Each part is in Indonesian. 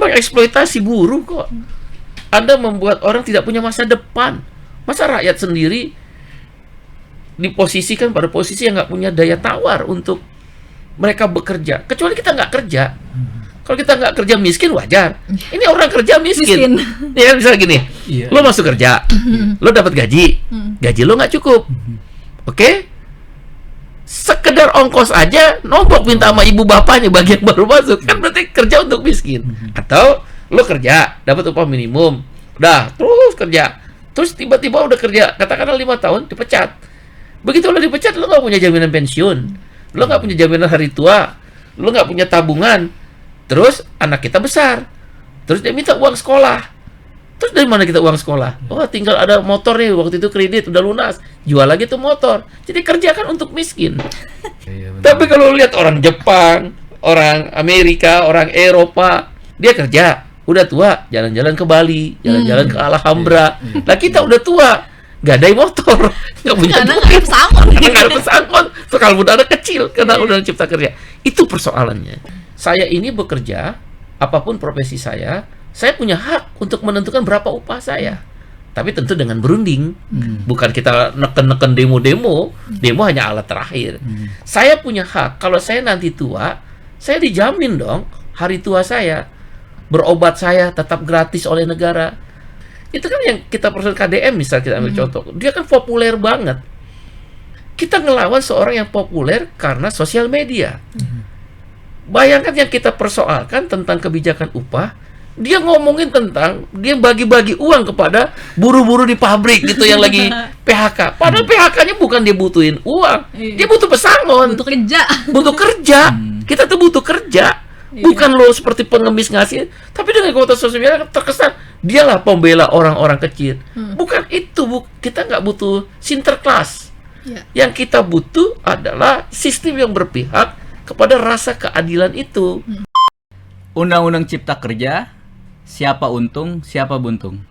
mengeksploitasi buruh kok. Anda membuat orang tidak punya masa depan. Masa rakyat sendiri diposisikan pada posisi yang nggak punya daya tawar untuk mereka bekerja. Kecuali kita nggak kerja. Kalau kita nggak kerja miskin wajar. Ini orang kerja miskin. Ya misalnya gini, lo masuk kerja, lo dapat gaji lo nggak cukup, oke? Sekedar ongkos aja, nombok minta sama ibu bapaknya bagi yang baru masuk, kan berarti kerja untuk miskin. Atau lo kerja, dapat upah minimum, udah terus kerja, terus tiba-tiba udah kerja, katakanlah 5 tahun, dipecat. Begitu lo dipecat, lo nggak punya jaminan pensiun, lo nggak punya jaminan hari tua, lo nggak punya tabungan. Terus anak kita besar, terus dia minta uang sekolah. Terus dari mana kita uang sekolah? Oh, tinggal ada motor nih, waktu itu kredit udah lunas, jual lagi tuh motor. Jadi kerja kan untuk miskin. Tapi kalau lihat orang Jepang, orang Amerika, orang Eropa, dia kerja, udah tua, jalan-jalan ke Bali, jalan-jalan ke Alhambra. Nah kita udah tua, gadai motor, nggak punya karena nggak ada pesangon. Karena nggak ada pesangon. Kalau udah ada kecil, karena udah cipta kerja. Itu persoalannya. Saya ini bekerja, apapun profesi saya punya hak untuk menentukan berapa upah saya. Tapi tentu dengan berunding. Bukan kita neken-neken demo hanya alat terakhir. Saya punya hak, kalau saya nanti tua, saya dijamin dong hari tua saya. Berobat saya tetap gratis oleh negara. Itu kan yang kita persoal KDM misalnya, kita ambil contoh. Dia kan populer banget. Kita ngelawan seorang yang populer karena sosial media. Bayangkan yang kita persoalkan tentang kebijakan upah, dia ngomongin tentang dia bagi-bagi uang kepada buruh-buruh di pabrik gitu yang lagi PHK. Padahal PHK-nya bukan dia butuhin uang, dia butuh pesangon, butuh kerja. Kita tuh butuh kerja, bukan lo seperti pengemis ngasih. Tapi dengan kota sosial media terkesan dialah pembela orang-orang kecil. Bukan itu, kita nggak butuh sinterklas. Yang kita butuh adalah sistem yang berpihak kepada rasa keadilan itu. Undang-Undang Cipta Kerja, siapa untung, siapa buntung?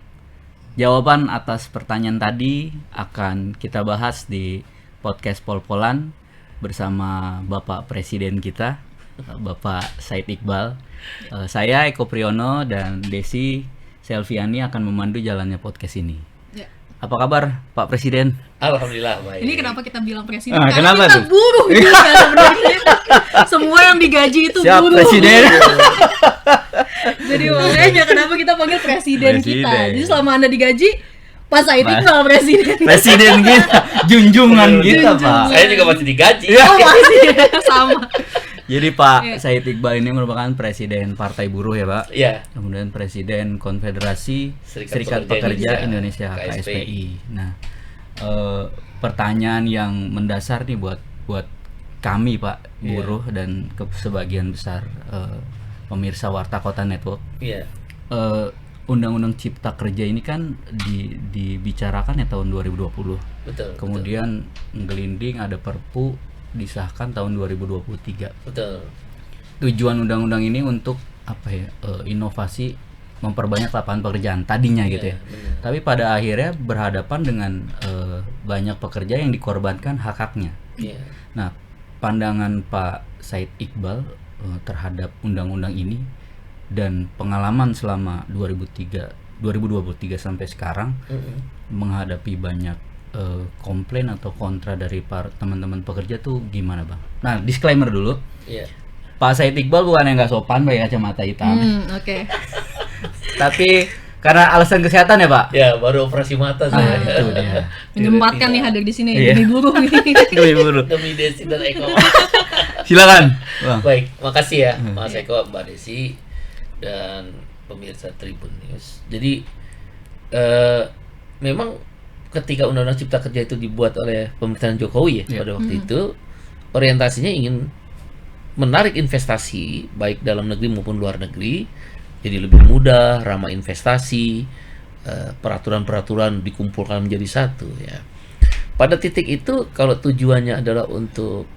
Jawaban atas pertanyaan tadi akan kita bahas di podcast Pol-Polan bersama Bapak Presiden kita, Bapak Said Iqbal. Saya Eko Priyono dan Desi Selviani akan memandu jalannya podcast ini. Apa kabar Pak Presiden? Alhamdulillah baik. Ini kenapa kita bilang presiden? Karena kita tuh? buruh gitu kan sebenarnya. Semua yang digaji itu Siap, buruh. Presiden. Jadi makanya kenapa kita panggil presiden kita. Jadi selama Anda digaji, Pak Said Iqbal presiden. Presiden kita, junjungan kita, Pak. Saya juga masih digaji. Oh, masih sama. Jadi Pak Said Iqbal ini merupakan Presiden Partai Buruh ya Pak. Iya. Kemudian Presiden Konfederasi Serikat Pekerja Indonesia KSPI. Nah, pertanyaan yang mendasar nih buat kami Pak buruh dan sebagian besar pemirsa Warta Kota Network. Iya. Undang-Undang Cipta Kerja ini kan dibicarakan ya tahun 2020. Betul. Kemudian ngelinding ada Perpu disahkan tahun 2023. Betul. Tujuan undang-undang ini untuk apa ya? Inovasi, memperbanyak lapangan pekerjaan tadinya gitu ya. Benar. Tapi pada akhirnya berhadapan dengan banyak pekerja yang dikorbankan hak-haknya. Iya. Nah, pandangan Pak Said Iqbal terhadap undang-undang ini dan pengalaman selama 2023 sampai sekarang menghadapi banyak komplain atau kontra dari teman-teman pekerja tuh gimana Bang? Nah, disclaimer dulu. Iya. Pak Said Iqbal bukan yang nggak sopan pakai kacamata hitam. Oke. Tapi karena alasan kesehatan ya Pak. Ya, baru operasi mata saya. Itu dia. Menyempatkan nih hadir di sini Iya. demi buruh nih. Demi buruh. Demi Desi dan Eko. Silakan. Bang. Baik, makasih ya Mas Eko, Mbak Desi dan pemirsa Tribun News. Jadi memang ketika Undang-Undang Cipta Kerja itu dibuat oleh pemerintahan Jokowi pada waktu itu, orientasinya ingin menarik investasi baik dalam negeri maupun luar negeri, jadi lebih mudah, ramah investasi, peraturan-peraturan dikumpulkan menjadi satu ya. Pada titik itu kalau tujuannya adalah untuk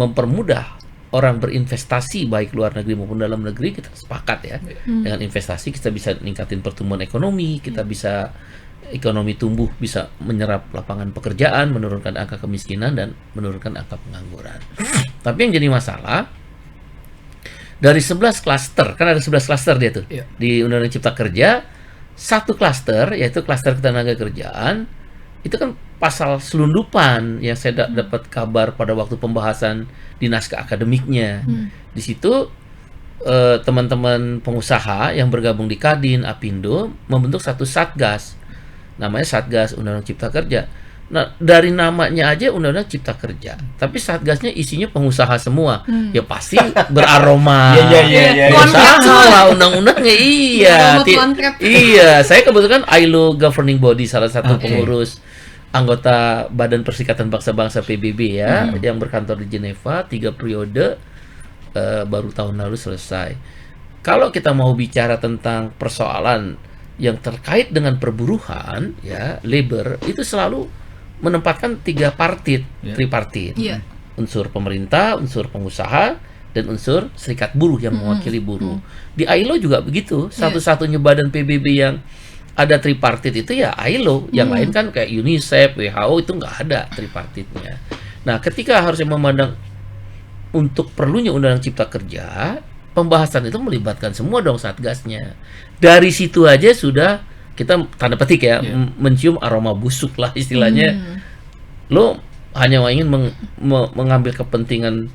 mempermudah orang berinvestasi baik luar negeri maupun dalam negeri, kita sepakat ya. Dengan investasi kita bisa ningkatin pertumbuhan ekonomi, kita bisa ekonomi tumbuh, bisa menyerap lapangan pekerjaan, menurunkan angka kemiskinan dan menurunkan angka pengangguran. Tapi yang jadi masalah Dari 11 klaster, kan ada 11 klaster dia tuh. Iya. Di Undang-Undang Cipta Kerja, satu klaster yaitu klaster ketenaga kerjaan itu kan pasal selundupan yang saya dapat kabar pada waktu pembahasan di naskah akademiknya. Di situ teman-teman pengusaha yang bergabung di Kadin, Apindo membentuk satu satgas. Namanya Satgas Undang-Undang Cipta Kerja. Nah, dari namanya aja Undang-Undang Cipta Kerja, tapi satgasnya isinya pengusaha semua. Ya pasti beraroma. Iya. Pengusaha lah undang-undangnya. Iya. Aroma tuan trap. Iya, saya kebetulan ILO governing body, salah satu pengurus anggota Badan Perserikatan Bangsa-Bangsa PBB ya, yang berkantor di Jeneva 3 periode, baru tahun lalu selesai. Kalau kita mau bicara tentang persoalan yang terkait dengan perburuhan ya, labor itu selalu menempatkan 3 partit, tripartit. Iya. Unsur pemerintah, unsur pengusaha, dan unsur serikat buruh yang mewakili buruh. Di ILO juga begitu. Satu-satunya badan PBB yang ada tripartit itu ya ILO. Yang lain kan kayak UNICEF, WHO itu nggak ada tripartitnya. Nah, ketika harusnya memandang untuk perlunya Undang-Undang Cipta Kerja, pembahasan itu melibatkan semua dong satgasnya. Dari situ aja sudah kita tanda petik ya, mencium aroma busuk lah istilahnya. Lo hanya ingin mengambil kepentingan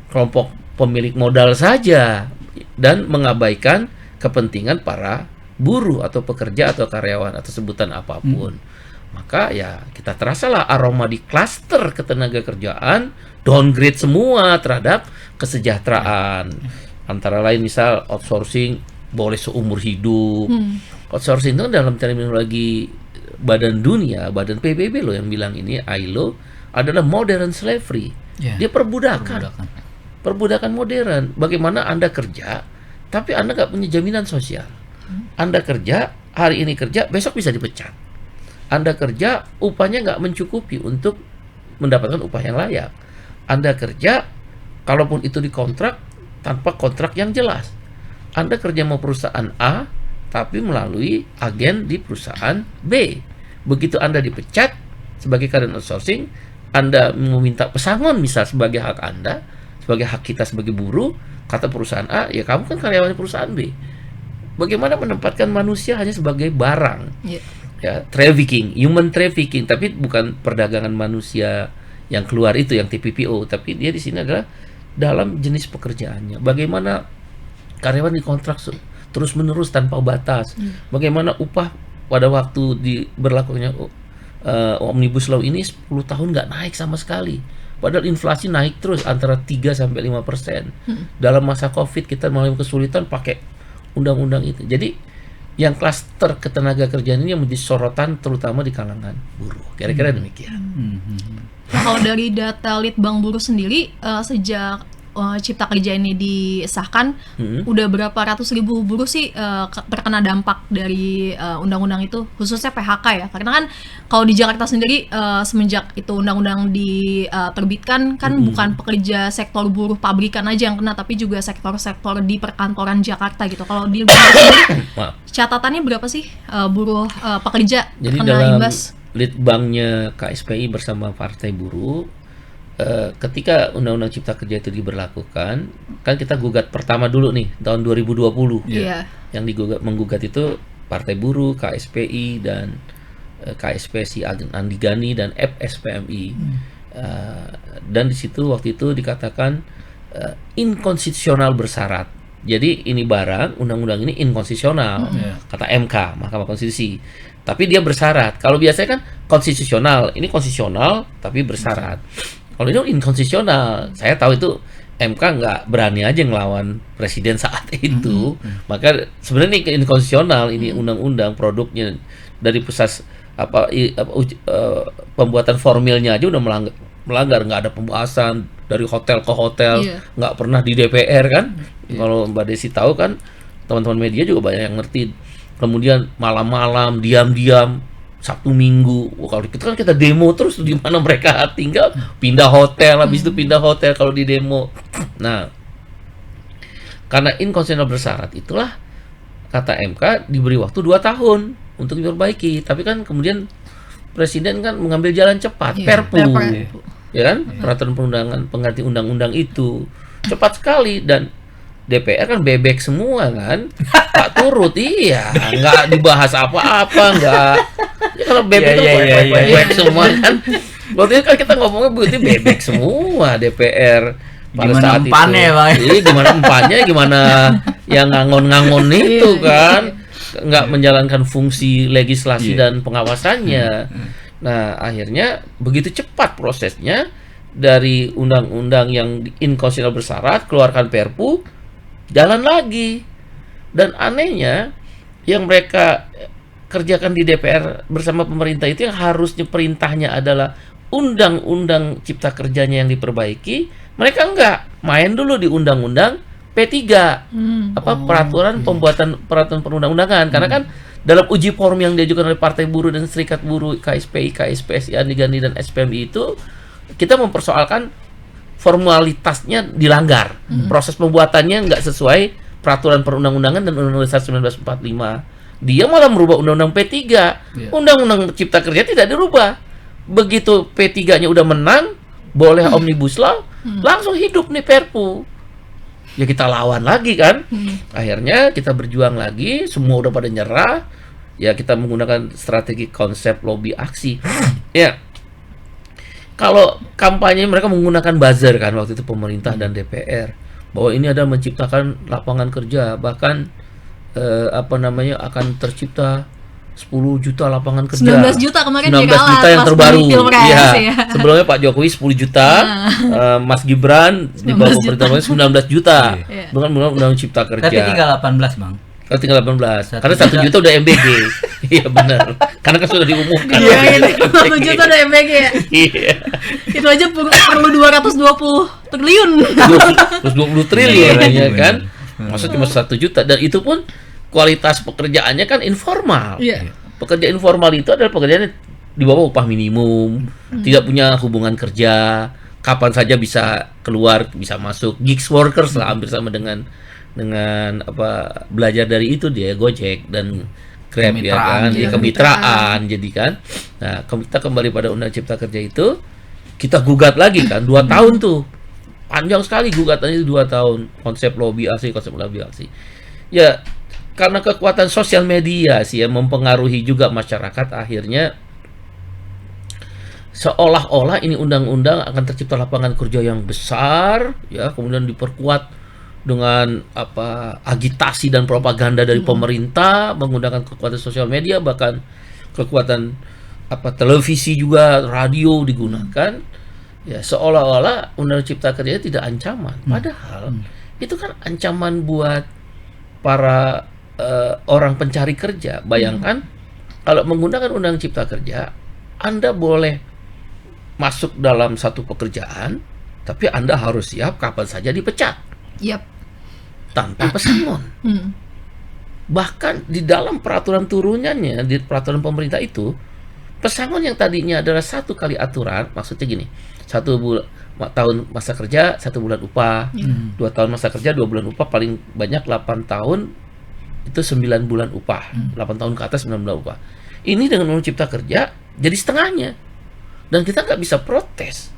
kelompok pemilik modal saja dan mengabaikan kepentingan para buruh atau pekerja atau karyawan atau sebutan apapun. Maka ya kita terasalah aroma di klaster ketenaga kerjaan downgrade semua terhadap kesejahteraan. Antara lain misal outsourcing boleh seumur hidup. Outsourcing itu dalam terminologi Badan Dunia, Badan PBB loh yang bilang ini, ILO, adalah modern slavery. Dia perbudakan. Perbudakan modern. Bagaimana Anda kerja, tapi Anda nggak punya jaminan sosial. Anda kerja, hari ini kerja, besok bisa dipecat. Anda kerja, upahnya nggak mencukupi untuk mendapatkan upah yang layak. Anda kerja, kalaupun itu dikontrak, tanpa kontrak yang jelas. Anda kerja mau perusahaan A, tapi melalui agen di perusahaan B. Begitu Anda dipecat sebagai karyawan outsourcing, Anda meminta pesangon misal sebagai hak Anda, sebagai hak kita sebagai buruh, kata perusahaan A, ya kamu kan karyawan perusahaan B. Bagaimana menempatkan manusia hanya sebagai barang? Ya, trafficking, human trafficking, tapi bukan perdagangan manusia yang keluar itu yang TPPO, tapi dia di sini adalah dalam jenis pekerjaannya. Bagaimana karyawan dikontrak terus-menerus tanpa batas. Bagaimana upah pada waktu berlakunya Omnibus Law ini 10 tahun nggak naik sama sekali. Padahal inflasi naik terus antara 3-5%. Dalam masa Covid kita mengalami kesulitan pakai undang-undang itu. Jadi yang klaster ketenaga kerjaan ini yang menjadi sorotan terutama di kalangan buruh. Kira-kira demikian. Nah, kalau dari data Litbang Buruh sendiri, sejak Cipta Kerja ini disahkan, udah berapa ratus ribu buruh sih terkena dampak dari undang-undang itu, khususnya PHK ya. Karena kan kalau di Jakarta sendiri semenjak itu undang-undang diterbitkan kan bukan pekerja sektor buruh pabrikan aja yang kena, tapi juga sektor-sektor di perkantoran Jakarta gitu. Kalau di catatannya berapa sih buruh pekerja jadi kena dalam imbas? Litbangnya KSPI bersama Partai Buruh, ketika Undang-Undang Cipta Kerja itu diberlakukan, kan kita gugat pertama dulu nih tahun 2020. Yang menggugat itu Partai Buruh, KSPI dan KSPSI Andi Gani dan FSPMI. Dan di situ waktu itu dikatakan inkonstitusional bersyarat. Jadi ini barang undang-undang ini inkonstitusional, kata MK, Mahkamah Konstitusi. Tapi dia bersyarat. Kalau biasanya kan konstitusional, ini konstitusional tapi bersyarat. Kalau ini inkonstitusional, saya tahu itu MK nggak berani aja ngelawan presiden saat itu. Maka sebenarnya ini inkonstitusional, ini undang-undang produknya dari pusat pembuatan formilnya aja udah melanggar, nggak ada pembahasan dari hotel ke hotel, nggak pernah di DPR kan. Kalau Mbak Desi tahu kan, teman-teman media juga banyak yang ngerti. Kemudian malam-malam, diam-diam, Sabtu Minggu, kalau kita kan kita demo terus di mana mereka tinggal, pindah hotel, habis itu pindah hotel kalau di demo. Nah, karena inkonstitusional bersyarat itulah kata MK diberi waktu 2 tahun untuk diperbaiki. Tapi kan kemudian presiden kan mengambil jalan cepat, Perpu. Ya kan, peraturan perundangan pengganti undang-undang itu cepat sekali dan DPR kan bebek semua kan, Pak Turut, iya, nggak dibahas apa-apa, nggak. Ya, kalau bebek itu bebek semua kan. Waktu itu kan kita ngomongnya berarti bebek semua DPR pada Gimana saat empannya, itu. Bang? Iya, gimana empannya, gimana yang ngangon-ngangon itu kan, nggak menjalankan fungsi legislasi dan pengawasannya. Nah, akhirnya begitu cepat prosesnya dari undang-undang yang inkonstitusional bersyarat keluarkan Perpu, jalan lagi. Dan anehnya yang mereka kerjakan di DPR bersama pemerintah itu yang harusnya perintahnya adalah undang-undang cipta kerjanya yang diperbaiki, mereka enggak main dulu di undang-undang P3 peraturan pembuatan peraturan perundang-undangan. Karena kan dalam uji form yang diajukan oleh Partai Buruh dan Serikat Buruh, KSPI, KSPSI, Andi Gani dan SPMI itu kita mempersoalkan formalitasnya dilanggar, proses pembuatannya nggak sesuai peraturan perundang-undangan dan Undang-Undang 1945. Dia malah merubah Undang-Undang P3. Undang-Undang Cipta Kerja tidak dirubah. Begitu P3-nya udah menang, boleh Omnibus Law, langsung hidup nih Perpu. Ya kita lawan lagi kan. Akhirnya kita berjuang lagi, semua udah pada nyerah. Ya kita menggunakan strategi konsep lobby aksi. Ya. Kalau kampanye mereka menggunakan buzzer kan waktu itu pemerintah dan DPR bahwa ini ada menciptakan lapangan kerja, bahkan akan tercipta 10 juta lapangan kerja. 19 juta kemarin 19 kalah juta yang pas terbaru. Pilpres, Iya. ya. Sebelumnya Pak Jokowi 10 juta, Mas Gibran di bawah 19 pemerintahan 19 juta. Iya. Dengan undang cipta kerja. Tapi tinggal 18, Bang. Oh, tinggal 18. Karena 1 juta udah MBG. Iya benar. Karena kan sudah diumumkan. Iya, ini 1 juta udah MBG ya. Iya. Itu aja perlu 220 triliun. 220 triliun ya kan. Hmm. Maksudnya cuma 1 juta dan itu pun kualitas pekerjaannya kan informal. Iya. Pekerjaan informal itu adalah pekerjaan yang di bawah upah minimum, tidak punya hubungan kerja, kapan saja bisa keluar, bisa masuk, gigs workers lah, hampir sama dengan belajar dari itu dia Gojek dan Grab ya kan, Kemitraan, kemitraan jadi kan. Nah, kita kembali pada Undang Cipta Kerja itu, kita gugat lagi kan 2 tahun tuh. Panjang sekali gugatannya itu 2 tahun, konsep lobby aksi. Ya, karena kekuatan sosial media sih yang mempengaruhi juga masyarakat, akhirnya seolah-olah ini undang-undang akan tercipta lapangan kerja yang besar ya, kemudian diperkuat dengan agitasi dan propaganda dari pemerintah menggunakan kekuatan sosial media, bahkan kekuatan televisi juga, radio digunakan ya, seolah-olah Undang Cipta Kerja tidak ancaman, padahal itu kan ancaman buat para orang pencari kerja. Bayangkan kalau menggunakan Undang Cipta Kerja, Anda boleh masuk dalam satu pekerjaan, tapi Anda harus siap kapan saja dipecat. Yap. Tanpa pesangon. Bahkan di dalam peraturan turunannya, di peraturan pemerintah itu, pesangon yang tadinya adalah 1 kali aturan, maksudnya gini, 1 tahun masa kerja, 1 bulan upah, 2 tahun masa kerja, 2 bulan upah, paling banyak 8 tahun, itu 9 bulan upah. 8 tahun ke atas 9 bulan upah. Ini dengan Undang Cipta Kerja, jadi setengahnya. Dan kita nggak bisa protes.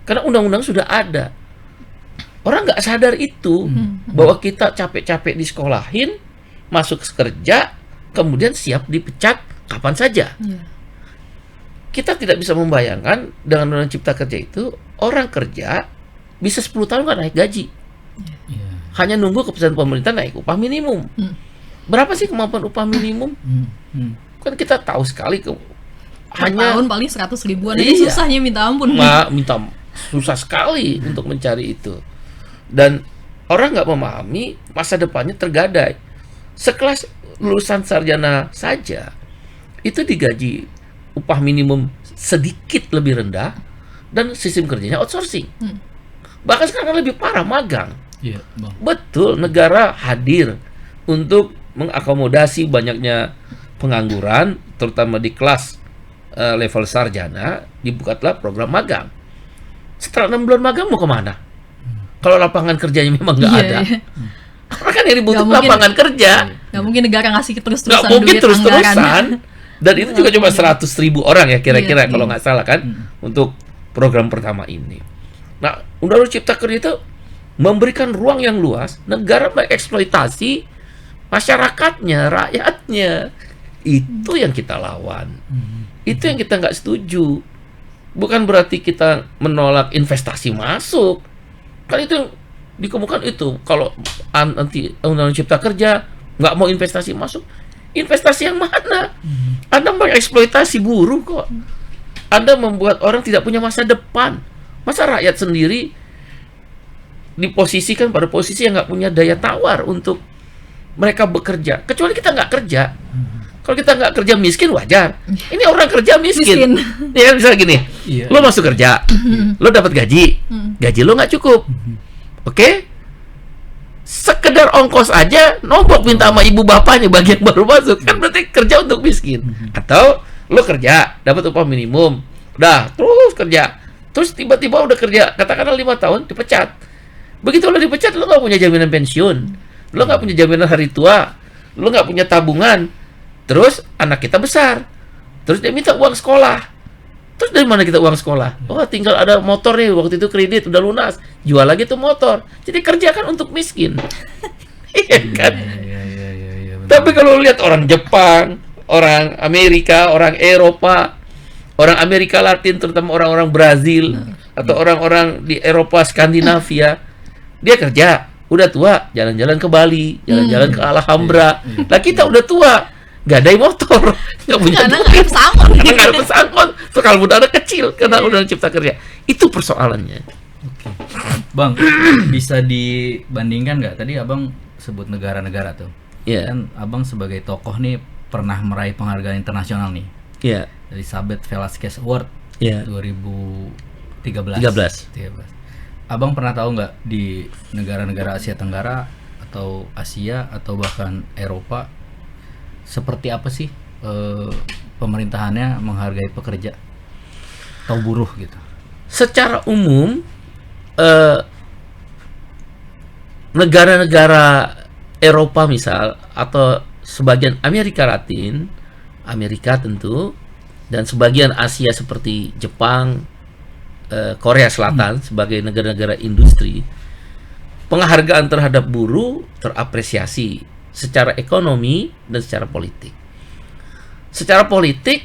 Karena undang-undang sudah ada. Orang nggak sadar itu, bahwa kita capek-capek disekolahin, masuk kerja, kemudian siap dipecat kapan saja. Kita tidak bisa membayangkan dengan Undang Cipta Kerja itu, orang kerja bisa 10 tahun nggak naik gaji. Hanya nunggu keputusan pemerintah naik upah minimum. Berapa sih kemampuan upah minimum? Kan kita tahu sekali hanya tahun paling 100 ribuan. Iya. Ini susahnya minta ampun. minta susah sekali untuk mencari itu. Dan orang nggak memahami masa depannya tergadai. Sekelas lulusan sarjana saja itu digaji upah minimum sedikit lebih rendah dan sistem kerjanya outsourcing. Bahkan sekarang lebih parah, magang. Iya, Bang. Betul, negara hadir untuk mengakomodasi banyaknya pengangguran, terutama di kelas level sarjana, dibukalah program magang. Setelah 6 bulan magang mau kemana? Kalau lapangan kerjanya memang nggak ada. Karena kan yang dibutuhkan lapangan kerja. Nggak mungkin negara ngasih terus-terusan Nggak mungkin duit terus-terusan. anggaran. Dan itu juga cuma 100.000 orang ya kira-kira kalau nggak salah kan, untuk program pertama ini. Nah, Undang-Undang Cipta Kerja itu memberikan ruang yang luas, negara mengeksploitasi masyarakatnya, rakyatnya. Itu yang kita lawan. Itu yang kita nggak setuju. Bukan berarti kita menolak investasi masuk. Kan itu yang dikemukakan itu. Kalau nanti Undang-Undang Cipta Kerja nggak mau investasi masuk, investasi yang mana? Anda mengeksploitasi buruh kok. Anda membuat orang tidak punya masa depan. Masa rakyat sendiri diposisikan pada posisi yang nggak punya daya tawar untuk mereka bekerja. Kecuali kita nggak kerja. Kalau kita nggak kerja miskin wajar. Ini orang kerja miskin. Ya misalnya gini, lo masuk kerja, lo dapat gaji, gaji lo nggak cukup, oke? Sekedar ongkos aja, nombok minta sama ibu bapaknya bagi yang baru masuk, kan berarti kerja untuk miskin. Atau lo kerja, dapat upah minimum, udah terus kerja, terus tiba-tiba udah kerja, katakanlah 5 tahun, dipecat. Begitu lo dipecat, lo nggak punya jaminan pensiun, lo nggak punya jaminan hari tua, lo nggak punya tabungan. Terus anak kita besar, terus dia minta uang sekolah. Terus dari mana kita uang sekolah? Oh, tinggal ada motor nih, waktu itu kredit udah lunas, jual lagi tuh motor. Jadi kerja kan untuk miskin. Iya kan? Tapi kalau lihat orang Jepang, orang Amerika, orang Eropa, orang Amerika Latin, terutama orang-orang Brazil atau orang-orang di Eropa Skandinavia, dia kerja, udah tua, jalan-jalan ke Bali, jalan-jalan ke Alhambra. Nah kita udah tua, gadai motor, nggak punya Karena duit, nggak ada pesangon. karena nggak ada pesangon, soal muda kecil karena Undang-Undang Cipta Kerja. Itu persoalannya. Bang, bisa dibandingkan nggak? Tadi abang sebut negara-negara tuh. Iya. Kan abang sebagai tokoh nih pernah meraih penghargaan internasional nih. Iya. Elizabeth Velasquez Award Iya. 2013. 13. Abang pernah tahu nggak di negara-negara Asia Tenggara atau Asia atau bahkan Eropa seperti apa sih pemerintahannya menghargai pekerja atau buruh gitu? Secara umum negara-negara Eropa misal atau sebagian Amerika Latin, Amerika tentu, dan sebagian Asia seperti Jepang, Korea Selatan sebagai negara-negara industri, penghargaan terhadap buruh terapresiasi secara ekonomi dan secara politik. Secara politik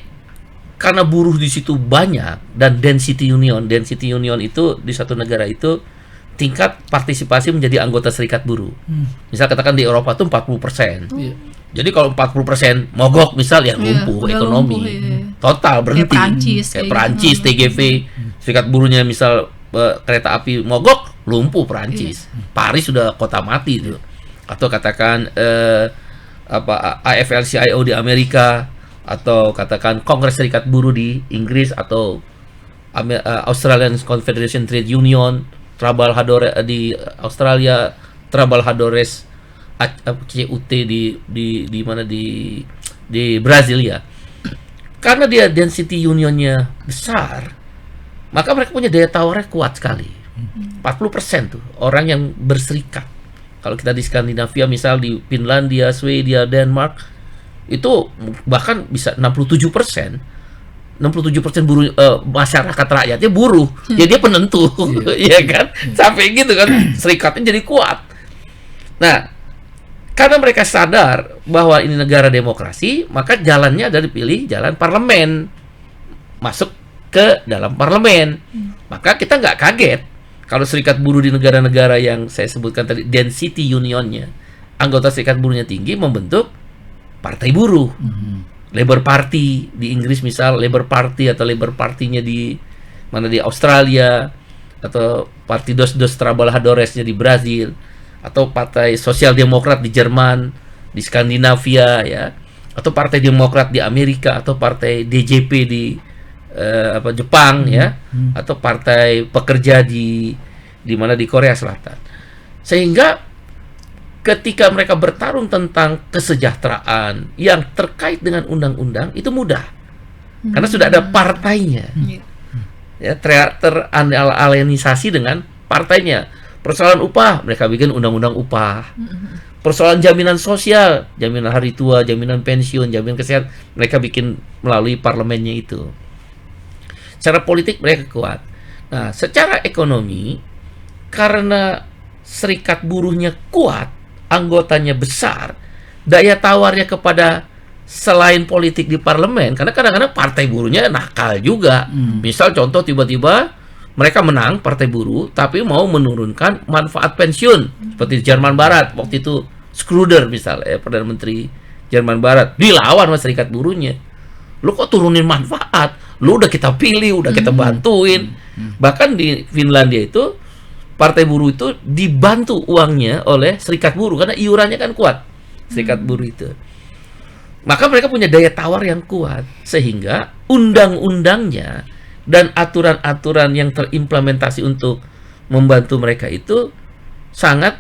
karena buruh di situ banyak dan density union itu di satu negara itu tingkat partisipasi menjadi anggota serikat buruh. Misal katakan di Eropa itu 40%. Jadi kalau 40% mogok misal ya lumpuh udah ekonomi. lumpuh, iya. Total berhenti. Kayak Perancis, TGV, serikat buruhnya misal kereta api mogok, lumpuh Perancis. Paris sudah kota mati itu. Atau katakan AFL-CIO di Amerika, atau katakan Kongres Serikat Buruh di Inggris, atau Australian Confederation Trade Union, Trabalhadores di Australia, Trabalhadores CUT di mana di Brazil ya. Karena dia density unionnya besar, maka mereka punya daya tawarnya kuat sekali. 40% tuh orang yang berserikat. Kalau kita di Skandinavia misal di Finlandia, Swedia, Denmark itu bahkan bisa 67%. 67% buruh masyarakat rakyatnya buruh. Ya dia penentu, ya kan? Sampai gitu kan serikatnya jadi kuat. Nah, karena mereka sadar bahwa ini negara demokrasi, maka jalannya adalah dipilih jalan parlemen. Masuk ke dalam parlemen. Maka kita nggak kaget kalau serikat buruh di negara-negara yang saya sebutkan tadi density unionnya, anggota serikat buruhnya tinggi, membentuk partai buruh. Labour Party di Inggris misal, Labour Party atau Labour Partinya di mana di Australia, atau Partidos dos Trabalhadoresnya di Brazil, atau Partai Sosial Demokrat di Jerman, di Skandinavia ya, atau Partai Demokrat di Amerika, atau Partai DJP di Jepang ya, atau Partai Pekerja di mana di Korea Selatan. Sehingga ketika mereka bertarung tentang kesejahteraan yang terkait dengan undang-undang itu mudah. Karena sudah ada partainya. Ya, teralianisasi dengan partainya. Persoalan upah, mereka bikin undang-undang upah. Persoalan jaminan sosial, jaminan hari tua, jaminan pensiun, jaminan kesehatan, mereka bikin melalui parlemennya itu. Secara politik mereka kuat. Nah, secara ekonomi, karena serikat buruhnya kuat, anggotanya besar, daya tawarnya kepada selain politik di parlemen, karena kadang-kadang partai buruhnya nakal juga. Misal contoh tiba-tiba mereka menang partai buruh, tapi mau menurunkan manfaat pensiun seperti Jerman Barat waktu itu, Schröder misalnya, Perdana Menteri Jerman Barat, dilawan sama serikat buruhnya. Lu kok turunin manfaat? Lu udah kita pilih, udah kita bantuin. Bahkan di Finlandia itu partai buruh itu dibantu uangnya oleh serikat buruh karena iurannya kan kuat serikat buruh itu. Maka mereka punya daya tawar yang kuat sehingga undang-undangnya dan aturan-aturan yang terimplementasi untuk membantu mereka itu sangat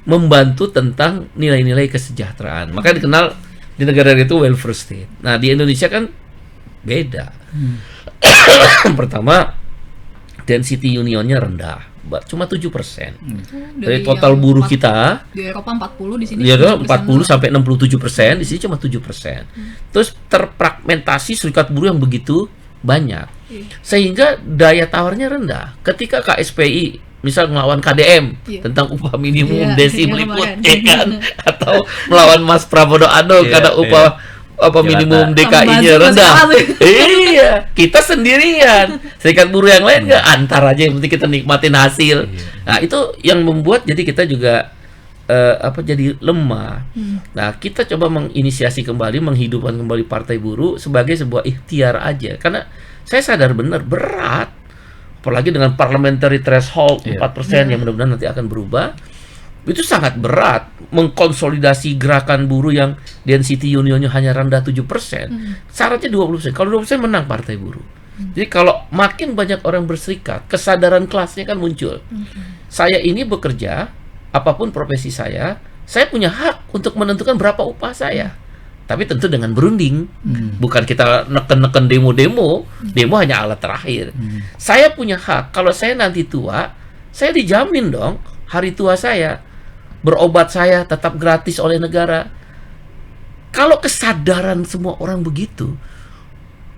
membantu tentang nilai-nilai kesejahteraan. Maka dikenal di negara itu welfare state. Nah, di Indonesia kan beda. Pertama, density unionnya rendah, cuma 7%. Dari total buruh kita di Eropa 40, di sini ya 40 sampai 67%, di sini cuma 7%. Terus terfragmentasi serikat buruh yang begitu banyak. Sehingga daya tawarnya rendah. Ketika KSPI misal melawan KDM tentang upah minimum Desi meliput, kan? Atau melawan Mas Pramono Anung karena upah minimum DKI-nya rendah. Iya, kita sendirian. Serikat buruh yang lain nggak, antar aja, yang penting kita nikmatin hasil. Nah, itu yang membuat jadi kita juga jadi lemah. Nah, kita coba menginisiasi kembali, menghidupkan kembali partai buruh sebagai sebuah ikhtiar aja. Karena saya sadar benar berat, apalagi dengan parliamentary threshold 4% yang mudah-mudahan nanti akan berubah. Itu sangat berat mengkonsolidasi gerakan buruh yang density unionnya hanya rendah 7%. Syaratnya 20%. Kalau 20% menang partai buruh. Jadi kalau makin banyak orang berserikat, kesadaran kelasnya kan muncul. Saya ini bekerja, apapun profesi saya punya hak untuk menentukan berapa upah saya. Tapi tentu dengan berunding. Bukan kita neken-neken demo hanya alat terakhir. Saya punya hak, kalau saya nanti tua, saya dijamin dong hari tua saya, berobat saya tetap gratis oleh negara. Kalau kesadaran semua orang begitu,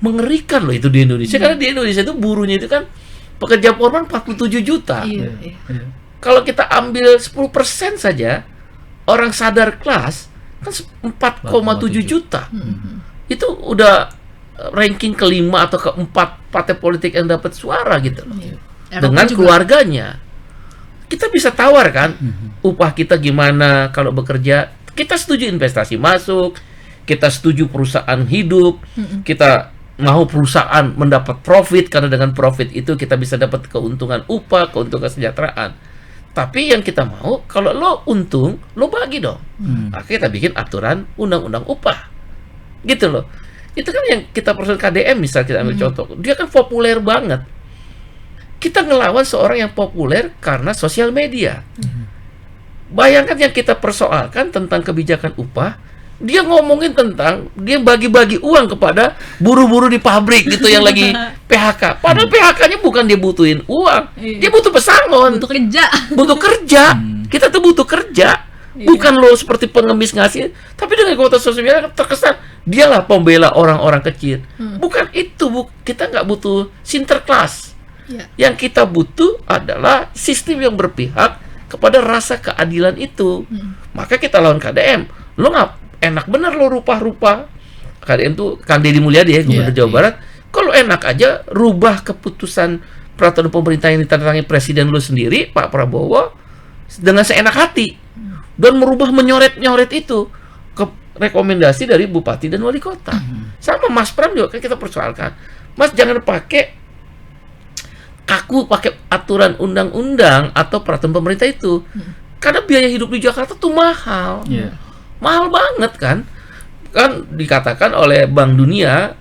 mengerikan loh itu di Indonesia. Karena di Indonesia itu buruhnya itu kan pekerja formal 47 juta. Kalau kita ambil 10% saja, orang sadar kelas kan 4,7 juta. Itu udah ranking kelima atau keempat partai politik yang dapat suara gitu loh. Dengan keluarganya. Kita bisa tawarkan upah kita gimana kalau bekerja. Kita setuju investasi masuk, kita setuju perusahaan hidup, kita mau perusahaan mendapat profit karena dengan profit itu kita bisa dapat keuntungan upah, keuntungan kesejahteraan. Tapi yang kita mau, kalau lo untung, lo bagi dong. Maka kita bikin aturan undang-undang upah. Gitu loh. Itu kan yang kita persoalkan KDM misal kita ambil contoh. Dia kan populer banget. Kita ngelawan seorang yang populer karena sosial media. Bayangkan yang kita persoalkan tentang kebijakan upah, dia ngomongin tentang dia bagi-bagi uang kepada buruh-buruh di pabrik gitu yang lagi PHK. Padahal PHK-nya bukan dia butuhin uang, dia butuh pesangon, butuh kerja. Kita tuh butuh kerja, bukan lo seperti pengemis ngasih. Tapi dengan kuota sosial media terkesan dialah pembela orang-orang kecil. Bukan itu, kita nggak butuh sinterklas. Yang kita butuh adalah sistem yang berpihak kepada rasa keadilan itu. Maka kita lawan KDM. Lo nggak enak bener lo rupa-rupa. KDM tuh Kang Deddy Mulyadi ya, Gubernur Jawa Barat. Kalau enak aja rubah keputusan peraturan pemerintah yang ditandatangani presiden lo sendiri, Pak Prabowo, dengan seenak hati, dan merubah menyoret-nyoret itu ke rekomendasi dari bupati dan wali kota. Sama Mas Pram juga kan kita persoalkan. Mas jangan pakai kaku pakai aturan undang-undang atau peraturan pemerintah itu. Karena biaya hidup di Jakarta tuh mahal. Mahal banget kan. Kan dikatakan oleh Bank Dunia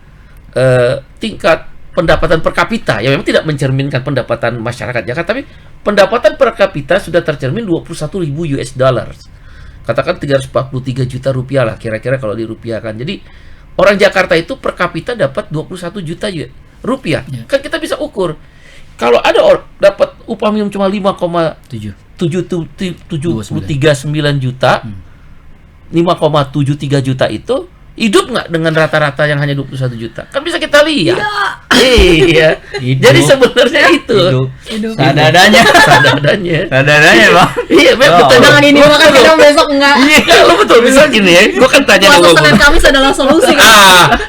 tingkat pendapatan per kapita yang memang tidak mencerminkan pendapatan masyarakat Jakarta, tapi pendapatan per kapita sudah tercermin 21.000 US dollars. Katakan 343 juta rupiah lah kira-kira kalau dirupiahkan. Jadi orang Jakarta itu per kapita dapat 21 juta rupiah. Kan kita bisa ukur. Kalau ada dapat upah minimum cuma 5,739 juta, 5,73 juta itu Hidup nggak dengan rata-rata yang hanya 21 juta? Kan bisa kita lihat. Iya. Hidup. Jadi sebenarnya itu. Hidup. Seadanya. Seadanya, Bang. Iya, betul. Jangan ini makan kadang besok enggak. Iya, lo betul. Misal gini ya, gua kan tanya Puasa sama Senin gua. Kamis adalah solusi.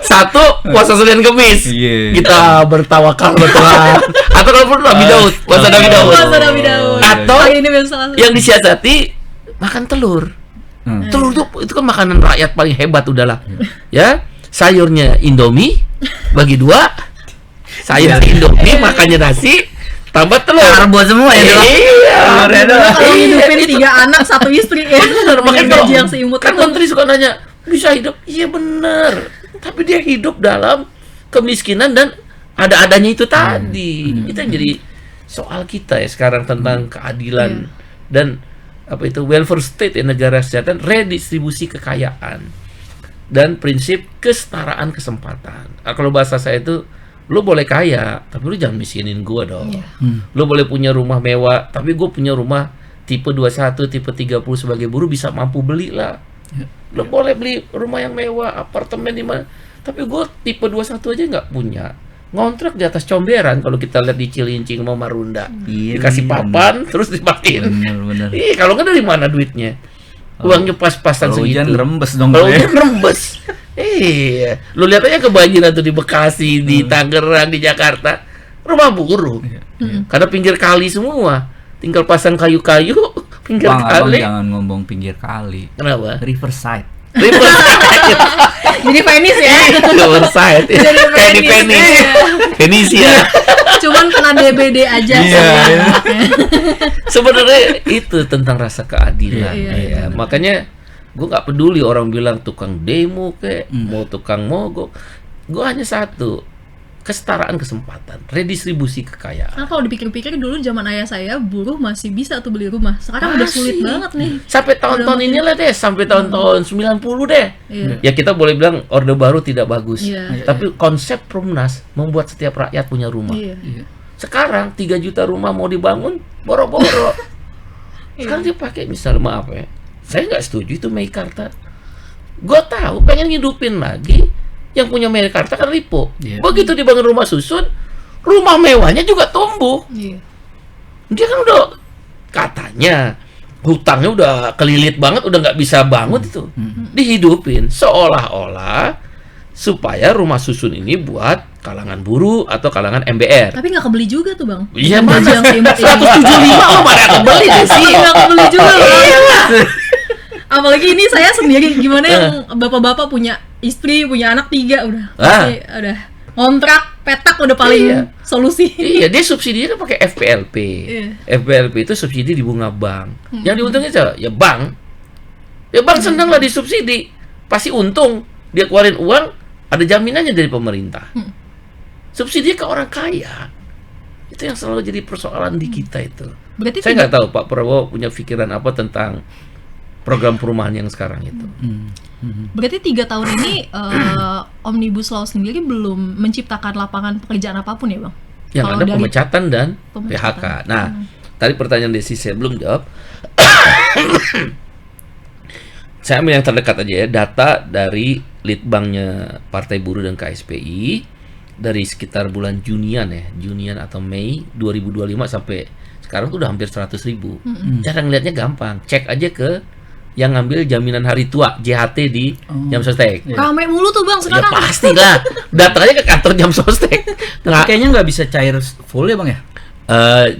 Satu puasa Senin Kamis. Iya. Kita bertawakal Tuhan. Atau kalau perlu Nabi Daud, puasa Nabi Daud. Puasa Nabi Daud. Atau Hari ini besok. yang disiasati makan telur. Telur itu kan makanan rakyat paling hebat udahlah. Ya, sayurnya Indomie bagi 2. Sayur Indomie makannya nasi tambah telur. Karbo semua ya, Bang. Iya. Kalau hidupin 3 anak 1 istri ya. Bener, makanya gaji kalau- yang seimut kan itu. menteri suka nanya bisa hidup, iya bener, tapi dia hidup dalam kemiskinan dan ada-adanya itu tadi. Itu yang jadi soal kita ya sekarang tentang keadilan dan apa itu welfare state ya, negara kesejahteraan, redistribusi kekayaan dan prinsip kesetaraan kesempatan. Kalau bahasa saya itu, lu boleh kaya tapi lu jangan miskinin gua dong. Lu boleh punya rumah mewah tapi gue punya rumah tipe 21, tipe 30 sebagai buruh bisa mampu beli lah. Lu boleh beli rumah yang mewah, apartemen di mana, tapi gue tipe 21 aja nggak punya. Ngontrak di atas comberan kalau kita lihat di Cilincing sama Marunda. Iya, Dikasih papan terus dimatiin. Bener. Ih, kalau nggak dari mana duitnya? Uangnya pas-pasan Kalau segitu. hujan rembes dong. Kalau ya. hujan rembes. Iya, lu lihat aja kebanjiran tuh di Bekasi, di Tangerang, di Jakarta. Rumah buruh. Karena pinggir kali semua. Tinggal pasang kayu-kayu pinggir Bang, abang kali. jangan ngomong pinggir kali. Kenapa? Riverside. Riverside. Jadi Venice ya. Riverside. Jadi Kayak di Venice. Venice. Venice ya. Cuman kena DBD aja Iya, sih. iya. Sebenarnya itu tentang rasa keadilan. Iya, Ya. Makanya gue nggak peduli orang bilang tukang demo kayak mau tukang mogok. Gue hanya satu, kesetaraan kesempatan, redistribusi kekayaan. Nah, kalau dipikir-pikir dulu zaman ayah saya buruh masih bisa tuh beli rumah. Sekarang udah sulit Masih. banget nih. Sampai tahun-tahun inilah deh, sampai tahun-tahun 90 deh. Iya. Ya kita boleh bilang Orde Baru tidak bagus. Iya. Tapi konsep Perumnas membuat setiap rakyat punya rumah. Iya. Sekarang 3 juta rumah mau dibangun boro-boro. Sekarang dia pakai misalnya maaf ya. Saya nggak setuju itu Meikarta. Gue tahu pengen ngidupin lagi yang punya Meikarta kan Lipo. Iya. Begitu dibangun rumah susun, rumah mewahnya juga tumbuh. Iya. Dia kan udah katanya hutangnya udah kelilit banget, udah nggak bisa bangun itu. Dihidupin seolah-olah supaya rumah susun ini buat kalangan buruh atau kalangan MBR. Tapi nggak kebeli juga tuh bang. Iya, Gaji mana? yang seimut ini. 175 lo mana yang kebeli sih? Nggak kebeli juga bang. Iya. Apalagi ini saya sendiri gimana yang bapak-bapak punya istri, punya anak 3 udah. Pasti udah kontrak petak udah paling Iya. solusi. Iya, dia subsidinya kan pakai FPLP. Iya. FPLP itu subsidi di bunga bank. Yang diuntungin siapa? Ya bank. Ya bank senang lah disubsidi. Pasti untung. Dia keluarin uang, ada jaminannya dari pemerintah. Subsidi ke orang kaya. Itu yang selalu jadi persoalan di kita itu. Berarti Saya nggak tahu Pak Prabowo punya pikiran apa tentang program perumahan yang sekarang itu. Berarti 3 tahun ini Omnibus Law sendiri belum menciptakan lapangan pekerjaan apapun ya bang? Yang Kalau ada dari pemecatan dan pemecatan. PHK. Nah, tadi pertanyaan Desi saya belum jawab. Saya ambil yang terdekat aja ya, data dari Litbangnya Partai Buruh dan KSPI dari sekitar bulan Junian atau Mei 2025 sampai sekarang tuh udah hampir 100.000. Cara ngelihatnya gampang, cek aja ke yang ngambil jaminan hari tua JHT di Jam Sostek. Rame mulu tuh bang Ya sekarang. pastilah, datanya ke kantor Jam Sostek. Tapi kayaknya nggak bisa cair full ya bang ya?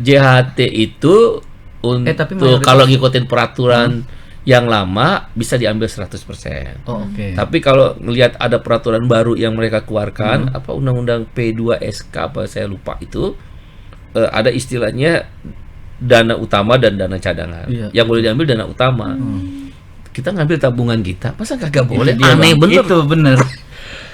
JHT itu untuk tapi mayoritas- kalau ngikutin peraturan yang lama bisa diambil 100%. Oh, oke. Tapi kalau ngelihat ada peraturan baru yang mereka keluarkan, apa undang-undang P2SK apa saya lupa itu, ada istilahnya dana utama dan dana cadangan. Iya. Yang boleh diambil dana utama. Kita ngambil tabungan kita, masa kagak boleh? Itu dia, Aneh Bang. bener. Itu bener.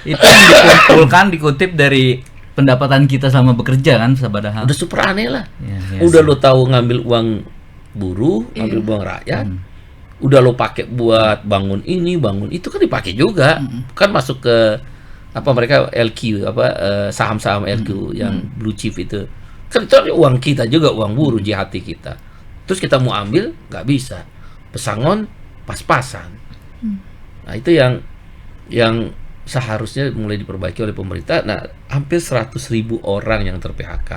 Itu yang dikumpulkan dikutip dari pendapatan kita selama bekerja kan padahal. Udah super aneh lah. Ya, ya Udah sih. lo tahu ngambil uang buruh, ngambil uang rakyat. Udah lo pakai buat bangun ini, bangun itu kan dipakai juga. Kan masuk ke apa mereka LQ apa saham-saham LQ yang blue chip itu. Kan itu uang kita juga, uang buruh JHT kita. Terus kita mau ambil nggak bisa. Pesangon pas-pasan. Nah, itu yang yang seharusnya mulai diperbaiki oleh pemerintah. Nah, hampir 100.000 orang yang ter-PHK.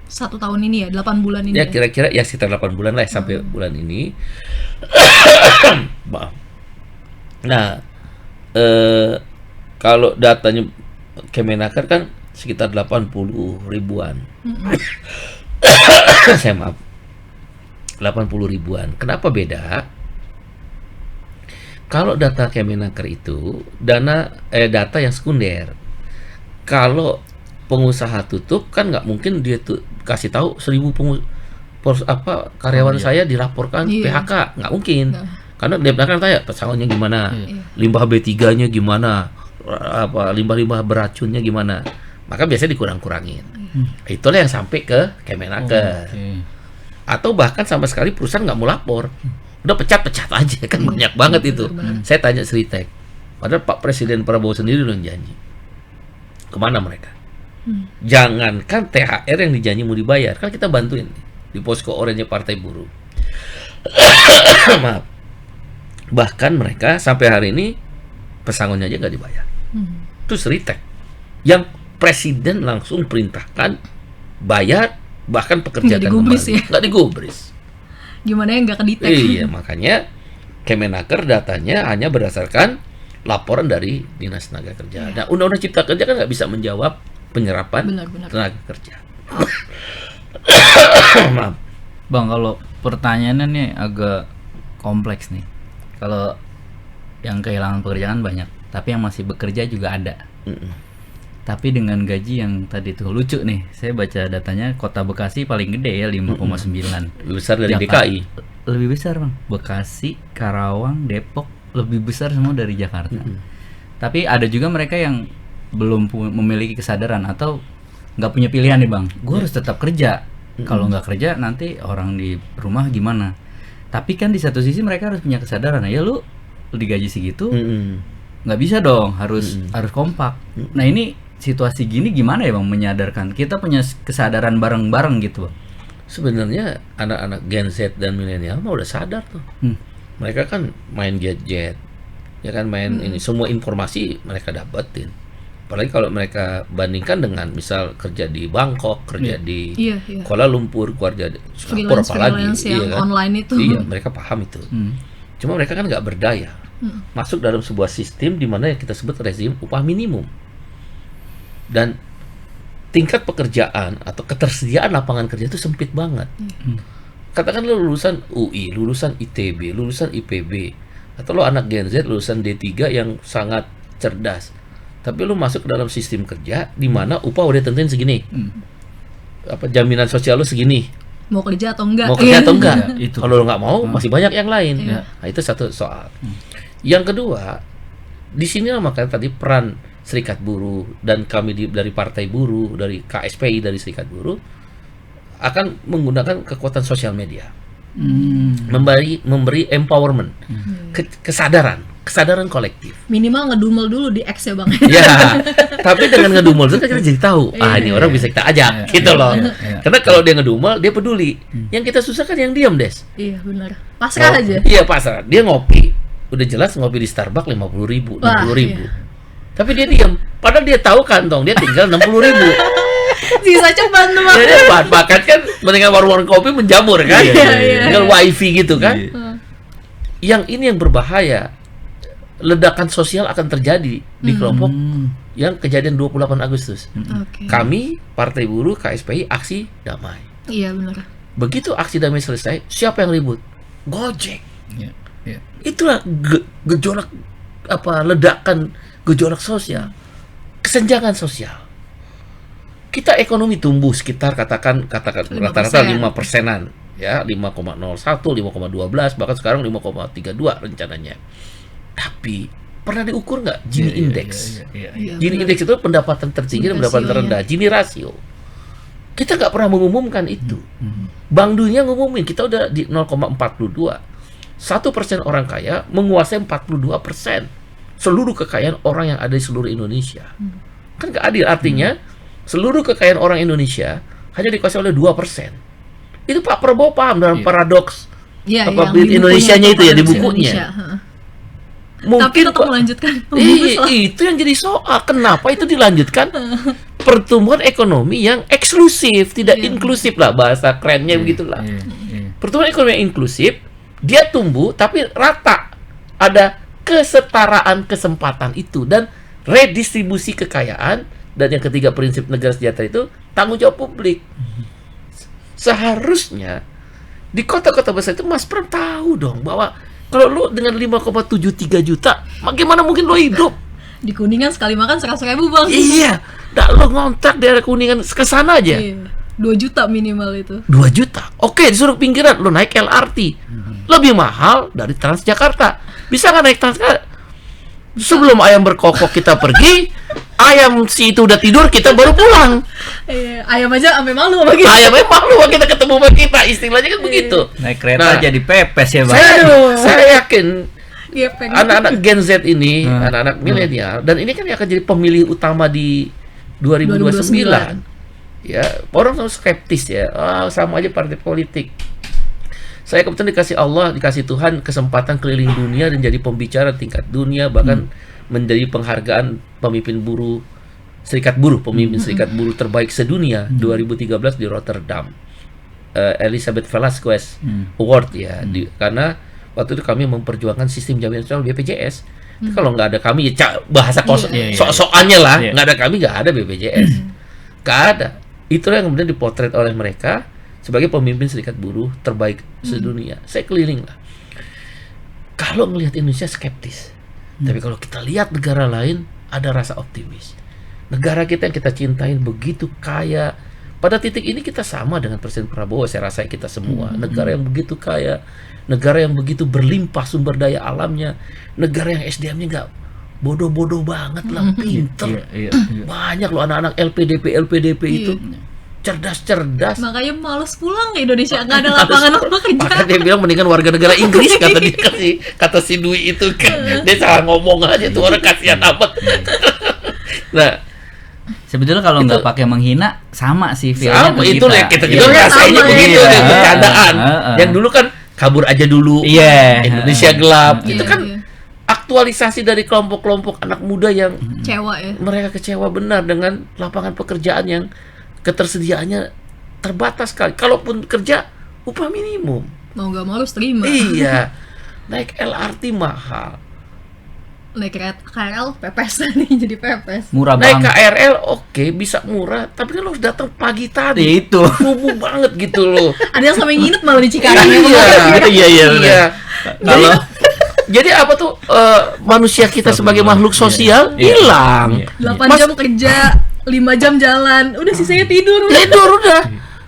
1 tahun ini ya, 8 bulan ini Ya ya? kira-kira ya sekitar 8 bulan lah ya, sampai bulan ini. Maaf. Nah, kalau datanya Kemenaker kan sekitar 80 ribuan. Saya maaf. 80 ribuan. Kenapa beda? Kalau data Kemenaker itu data yang sekunder. Kalau pengusaha tutup kan nggak mungkin dia tuh kasih tahu 1.000 karyawan saya dilaporkan Iya. PHK, nggak mungkin. Nggak. Karena dia akan tanya pesangonnya gimana, limbah B3-nya gimana, limbah-limbah beracunnya gimana. Maka biasanya dikurang-kurangin. Itulah yang sampai ke Kemenaker. Atau bahkan sama sekali perusahaan nggak mau lapor. Udah pecat-pecat aja, kan banyak banget itu. Saya tanya Sritek, padahal Pak Presiden Prabowo sendiri udah janji. Kemana mereka? Jangankan THR yang dijanji mau dibayar, kan kita bantuin di posko oranye Partai Buruh. Maaf. Bahkan mereka sampai hari ini pesangonnya aja nggak dibayar. Itu Sritek yang Presiden langsung perintahkan bayar, bahkan pekerjaan Nggak digubris ya? nggak digubris. Gimana ya nggak kedetek? Iya, makanya Kemenaker datanya hanya berdasarkan laporan dari Dinas Tenaga Kerja. Nah, Undang-Undang Cipta Kerja kan nggak bisa menjawab penyerapan Benar. tenaga kerja. Maaf. Bang, kalau pertanyaannya nih agak kompleks nih. Kalau yang kehilangan pekerjaan banyak, tapi yang masih bekerja juga ada. Tapi dengan gaji yang tadi tuh lucu nih, saya baca datanya Kota Bekasi paling gede ya 5,9. Lebih besar dari Jakarta- DKI. Lebih besar Bang. Bekasi, Karawang, Depok lebih besar semua dari Jakarta. Tapi ada juga mereka yang belum memiliki kesadaran atau nggak punya pilihan nih Bang. Gue harus tetap kerja. Kalau nggak kerja nanti orang di rumah gimana? Tapi kan di satu sisi mereka harus punya kesadaran. Ya lu digaji segitu, nggak bisa dong, harus kompak. Nah ini situasi gini gimana ya Bang menyadarkan kita punya kesadaran bareng-bareng gitu Bang? Sebenarnya anak-anak Gen Z dan milenial mah udah sadar tuh. Mereka kan main gadget, ya kan main ini, semua informasi mereka dapetin. Apalagi kalau mereka bandingkan dengan misal kerja di Bangkok, kerja di Iya. Kuala Lumpur, kerja di Singapura apalagi, Freelance yang kan? online itu. Iya, mereka paham itu. Cuma mereka kan nggak berdaya. Masuk dalam sebuah sistem di mana yang kita sebut rezim upah minimum. Dan tingkat pekerjaan atau ketersediaan lapangan kerja itu sempit banget. Katakan lo lulusan UI, lulusan ITB, lulusan IPB, atau lo anak Gen Z lulusan D3 yang sangat cerdas. Tapi lo masuk ke dalam sistem kerja di mana upah udah tentuin segini. Jaminan sosial lo segini. Mau kerja atau enggak? Mau kerja atau Iya, enggak? itu. Kalau lo nggak mau, masih banyak yang lain. Iya. Nah, itu satu soal. Yang kedua, di sini makanya tadi peran Serikat Buruh dan kami dari Partai Buruh, dari KSPI, dari Serikat Buruh akan menggunakan kekuatan sosial media, memberi empowerment, kesadaran kolektif. Minimal ngedumel dulu di X ya Bang. Ya, tapi dengan ngedumel itu kan kita jadi tahu, ini orang bisa kita ajak, gitu loh. Karena kalau dia ngedumel, dia peduli. Yang kita susah kan yang diam, Des. Iya benar. Pasrah aja. Iya, pasrah. Dia ngopi, udah jelas ngopi di Starbucks 50.000, 60.000. Wah, Tapi dia diam, padahal dia tahu kantong dia tinggal 60.000. Sisa ceban tuh Bang. Jadi bahkan kan mendingan warung-warung kopi menjamur kan, Iya. tinggal wifi gitu kan. Yang ini yang berbahaya, ledakan sosial akan terjadi di kelompok yang kejadian 28 Agustus. Oke. Kami Partai Buruh KSPI aksi damai. Iya benar. Begitu aksi damai selesai, siapa yang ribut? Gojek. Iya. Itulah gejolak ledakan gejolak sosial, kesenjangan sosial. Kita ekonomi tumbuh sekitar katakan 5%. rata-rata 5%-an, ya 5,01, 5,12, bahkan sekarang 5,32 rencananya. Tapi pernah diukur nggak Gini Index? Iya, Gini benar. Index itu pendapatan tertinggi dan Gini pendapatan rasionya. terendah. Gini rasio. Kita nggak pernah mengumumkan itu. Bank Dunia ngumumin kita udah di 0,42. 1% orang kaya menguasai 42% seluruh kekayaan orang yang ada di seluruh Indonesia. Kan nggak adil, artinya seluruh kekayaan orang Indonesia hanya dikuasai oleh 2%. Itu Pak Prabowo paham dalam paradoks Iya, apa yang di Indonesianya bukunya, itu ya, di Paradoks bukunya. Indonesia. Tapi tetap melanjutkan Omnibus Law. Itu yang jadi soal. Kenapa itu dilanjutkan? Pertumbuhan ekonomi yang eksklusif, tidak inklusif lah, bahasa kerennya begitulah. Pertumbuhan ekonomi yang inklusif, dia tumbuh tapi rata. Ada kesetaraan kesempatan itu dan redistribusi kekayaan. Dan yang ketiga, prinsip negara sejahtera itu tanggung jawab publik. Seharusnya di kota-kota besar itu Mas Pram tahu dong bahwa kalau lu dengan 5,73 juta, bagaimana mungkin lo hidup? Di Kuningan sekali makan 100.000 Bang. Iya, lo ngontrak daerah Kuningan ke sana aja. Iya. 2 juta minimal itu. 2 juta. Oke, disuruh pinggiran, lo naik LRT. Lebih mahal dari Transjakarta. Bisa nggak naik Transjakarta? Sebelum ayam berkokok kita pergi, ayam si itu udah tidur, kita baru pulang. Ayam aja sampai malu sama kita. Ayamnya malu kalau kita ketemu sama kita, istilahnya kan begitu. Naik kereta jadi pepes ya, Bang. Saya yakin Gepeng. anak-anak Gen Z ini, anak-anak milenial, dan ini kan yang akan jadi pemilih utama di 2029. Ya, orang selalu skeptis ya. Sama aja partai politik. Saya kebetulan dikasih Tuhan kesempatan keliling dunia dan jadi pembicara tingkat dunia, bahkan menjadi penghargaan pemimpin buruh, pemimpin serikat buruh terbaik sedunia 2013 di Rotterdam. Elizabeth Velasquez Award ya, karena waktu itu kami memperjuangkan sistem jaminan sosial BPJS. Kalau nggak ada kami, bahasa sok-sokannya lah, nggak ada kami nggak ada BPJS, nggak ada. Itulah yang kemudian dipotret oleh mereka sebagai pemimpin serikat buruh terbaik sedunia. Saya keliling lah. Kalau melihat Indonesia skeptis, tapi kalau kita lihat negara lain ada rasa optimis. Negara kita yang kita cintain begitu kaya. Pada titik ini kita sama dengan Presiden Prabowo. Saya rasa kita semua negara yang begitu kaya, negara yang begitu berlimpah sumber daya alamnya, negara yang SDM-nya nggak bodoh-bodoh banget lah, pinter. Banyak loh anak-anak LPDP itu. Cerdas-cerdas. Makanya males pulang ke Indonesia, nggak ada lapangan kerja. Makanya dia bilang mendingan warga negara Inggris, kata si Dwi itu kan. Dia salah ngomong aja tuh orang, kasihan amat. Nah, sebetulnya kalau nggak pakai menghina sama sih feelnya sama ke itu kita. kita rasanya begitu deh, bercandaan. Yang dulu kan kabur aja dulu. Indonesia gelap. Itu kan aktualisasi dari kelompok-kelompok anak muda yang kecewa ya. Mereka kecewa benar dengan lapangan pekerjaan yang ketersediaannya terbatas sekali. Kalaupun kerja upah minimum, mau nggak mau harus terima. Iya, naik LRT mahal, naik KRL pepes nih, jadi pepes. Murah naik banget. KRL oke, bisa murah, tapi kan lo harus datang pagi tadi. Itu subuh banget gitu loh. Ada yang sampai nginep malah di Cikarang. Iya. Jadi apa tuh manusia kita sebagai makhluk sosial hilang. 8 jam kerja, 5 jam jalan, udah sisanya tidur udah.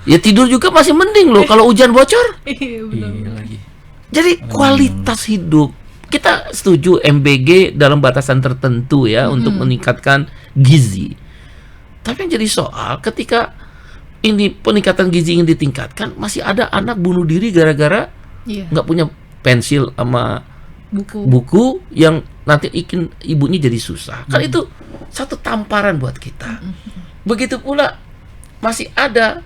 Ya tidur juga masih mending loh kalau hujan bocor. Iya benar. Jadi kualitas hidup, kita setuju MBG dalam batasan tertentu ya untuk meningkatkan gizi. Tapi yang jadi soal ketika ini peningkatan gizi ingin ditingkatkan, masih ada anak bunuh diri gara-gara nggak punya pensil sama buku yang nanti ibunya jadi susah. Kan itu satu tamparan buat kita. Begitu pula masih ada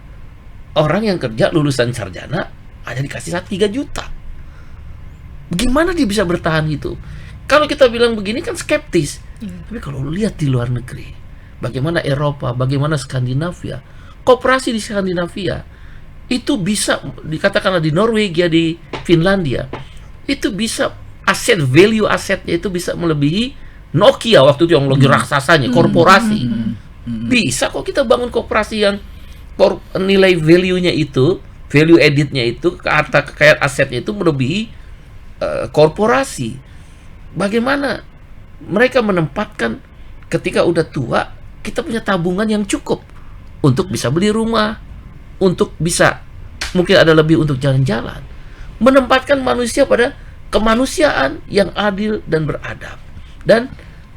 orang yang kerja lulusan sarjana hanya dikasih 3 juta. Bagaimana dia bisa bertahan itu? Kalau kita bilang begini kan skeptis. Tapi kalau lihat di luar negeri, bagaimana Eropa, bagaimana Skandinavia, koperasi di Skandinavia itu bisa dikatakanlah di Norwegia, di Finlandia, itu bisa value asetnya itu bisa melebihi Nokia waktu itu yang lagi raksasanya, korporasi. Bisa kok kita bangun korporasi yang nilai value-nya itu, value edit-nya itu, harta kekayaan asetnya itu melebihi korporasi. Bagaimana mereka menempatkan ketika udah tua, kita punya tabungan yang cukup untuk bisa beli rumah, untuk bisa mungkin ada lebih untuk jalan-jalan. Menempatkan manusia pada kemanusiaan yang adil dan beradab. Dan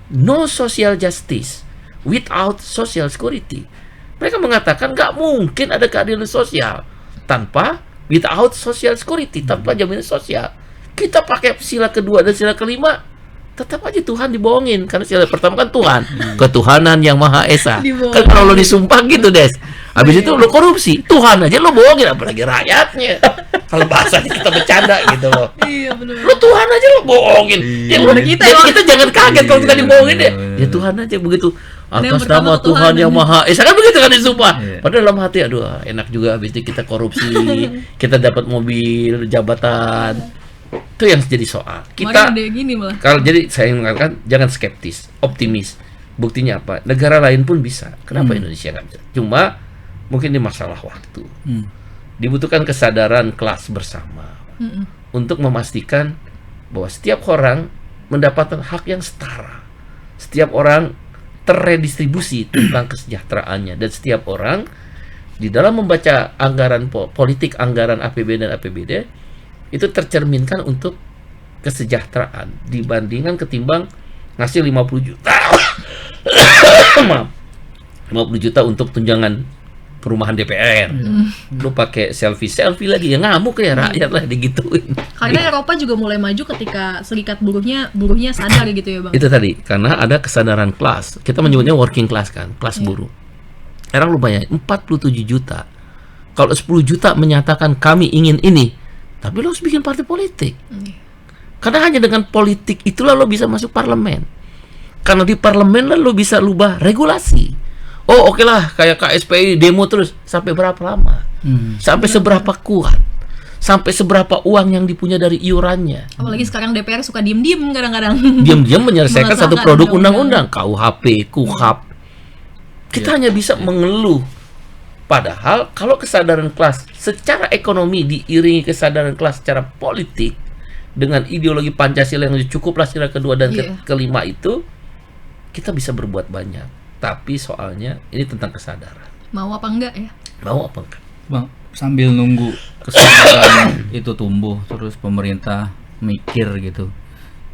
no social justice without social security. Mereka mengatakan nggak mungkin ada keadilan sosial tanpa without social security, tanpa jaminan sosial. Kita pakai sila kedua dan sila kelima, tetap aja Tuhan dibohongin, karena syarat pertama kan Tuhan, ketuhanan yang Maha Esa. Dibohongin. Kan kalau lo disumpah gitu, Des, habis itu lo korupsi, Tuhan aja lo bohongin, apalagi rakyatnya. Kalau bahasanya kita bercanda gitu loh. Iya benar. Lo Tuhan aja lo bohongin. Ya udah, Kita ya, ya. kita jangan kaget kalau kita Iya, dibohongin deh. bener. Ya Tuhan aja begitu. Dan yang Atas pertama nama Tuhan yang ketuhanan. Maha Esa, kan begitu kan disumpah. Iya. Padahal dalam hati, aduh enak juga habis itu kita korupsi, kita dapat mobil, jabatan. Itu yang jadi soal. Kemarin Kita ada gini malah. kalau jadi saya mengatakan jangan skeptis, optimis. Buktinya apa? Negara lain pun bisa. Kenapa Indonesia nggak bisa? Cuma mungkin ini masalah waktu. Dibutuhkan kesadaran kelas bersama untuk memastikan bahwa setiap orang mendapatkan hak yang setara. Setiap orang terredistribusi tentang kesejahteraannya, dan setiap orang di dalam membaca anggaran politik, anggaran APBN dan APBD itu tercerminkan untuk kesejahteraan dibandingkan ketimbang ngasih 50 juta maaf, 50 juta untuk tunjangan perumahan DPR. Lu pakai selfie lagi, ya ngamuk ya rakyat lah digituin. Karena Eropa juga mulai maju ketika serikat buruhnya sadar gitu ya Bang. Itu tadi, karena ada kesadaran kelas. Kita menyebutnya working class kan, kelas buruh. Sekarang lu bayangin 47 juta. Kalau 10 juta menyatakan kami ingin ini, tapi lo harus bikin partai politik. Karena hanya dengan politik itulah lo bisa masuk parlemen. Karena di parlemen lah lo bisa ubah regulasi. Oh oke lah, kayak KSPI demo terus sampai berapa lama? Sampai seberapa kuat? Sampai seberapa uang yang dipunya dari iurannya? Apalagi sekarang DPR suka diem-diem kadang-kadang. Diam-diam menyelesaikan satu Mengesahkan produk undang-undang. undang-undang, KUHP, KUHAP. Kita hanya bisa mengeluh. Padahal kalau kesadaran kelas secara ekonomi diiringi kesadaran kelas secara politik dengan ideologi Pancasila yang cukuplah sila kedua dan kelima itu, kita bisa berbuat banyak. Tapi soalnya ini tentang kesadaran. Mau apa enggak ya? Mau apa enggak? Bang, sambil nunggu kesadaran itu tumbuh, terus pemerintah mikir gitu,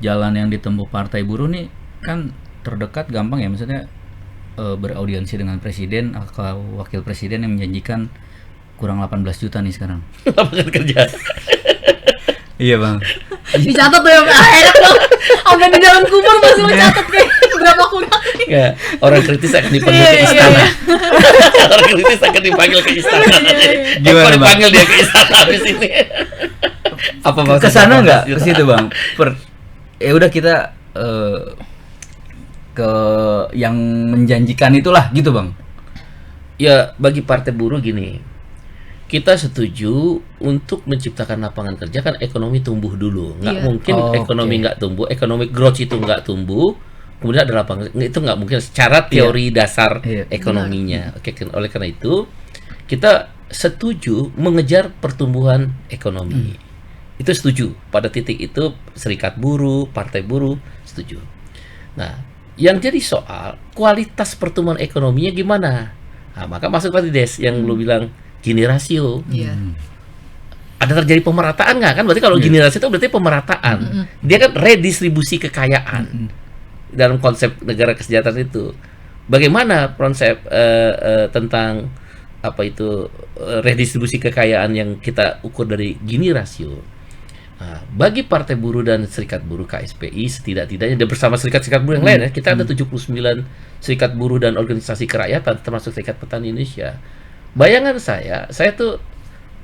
jalan yang ditempuh Partai Buruh nih kan terdekat gampang ya, maksudnya beraudiensi dengan presiden atau wakil presiden yang menjanjikan kurang 18 juta nih sekarang. Lapangan kerja. Iya bang. Dicatat tuh ya Pak. Enak loh. Sampai di dalam kubur masih lo catat kayak berapa kurang. Ya, orang kritis akan dipanggil ke Iya, istana. iya. Orang kritis akan dipanggil ke istana. Gimana, Bang? Dipanggil dia ke istana habis ini. Apa maksudnya? Ke sana nggak? 18 juta? Ke situ bang. Ya udah kita ke yang menjanjikan itulah gitu bang. Ya, bagi Partai Buruh gini, kita setuju untuk menciptakan lapangan kerja kan ekonomi tumbuh dulu. Nggak Iya. mungkin Oh, ekonomi oke. nggak tumbuh, economic growth itu nggak tumbuh, kemudian ada lapangan, itu nggak mungkin secara teori dasar Iya. ekonominya. Oke, oleh karena itu kita setuju mengejar pertumbuhan ekonomi. Itu setuju. Pada titik itu Serikat Buruh, Partai Buruh setuju. Nah, yang jadi soal kualitas pertumbuhan ekonominya gimana? Nah, maka masuk tadi Des yang lu bilang Gini rasio. Iya. Ada terjadi pemerataan nggak kan? Berarti kalau Gini rasio itu berarti pemerataan. Dia kan redistribusi kekayaan dalam konsep negara kesejahteraan itu. Bagaimana konsep tentang apa itu redistribusi kekayaan yang kita ukur dari Gini rasio? Nah, bagi Partai Buruh dan Serikat Buruh KSPI setidak-tidaknya dan bersama serikat-serikat buruh yang lain ya, kita ada 79 serikat buruh dan organisasi kerakyatan termasuk Serikat Petani Indonesia. Bayangan saya tuh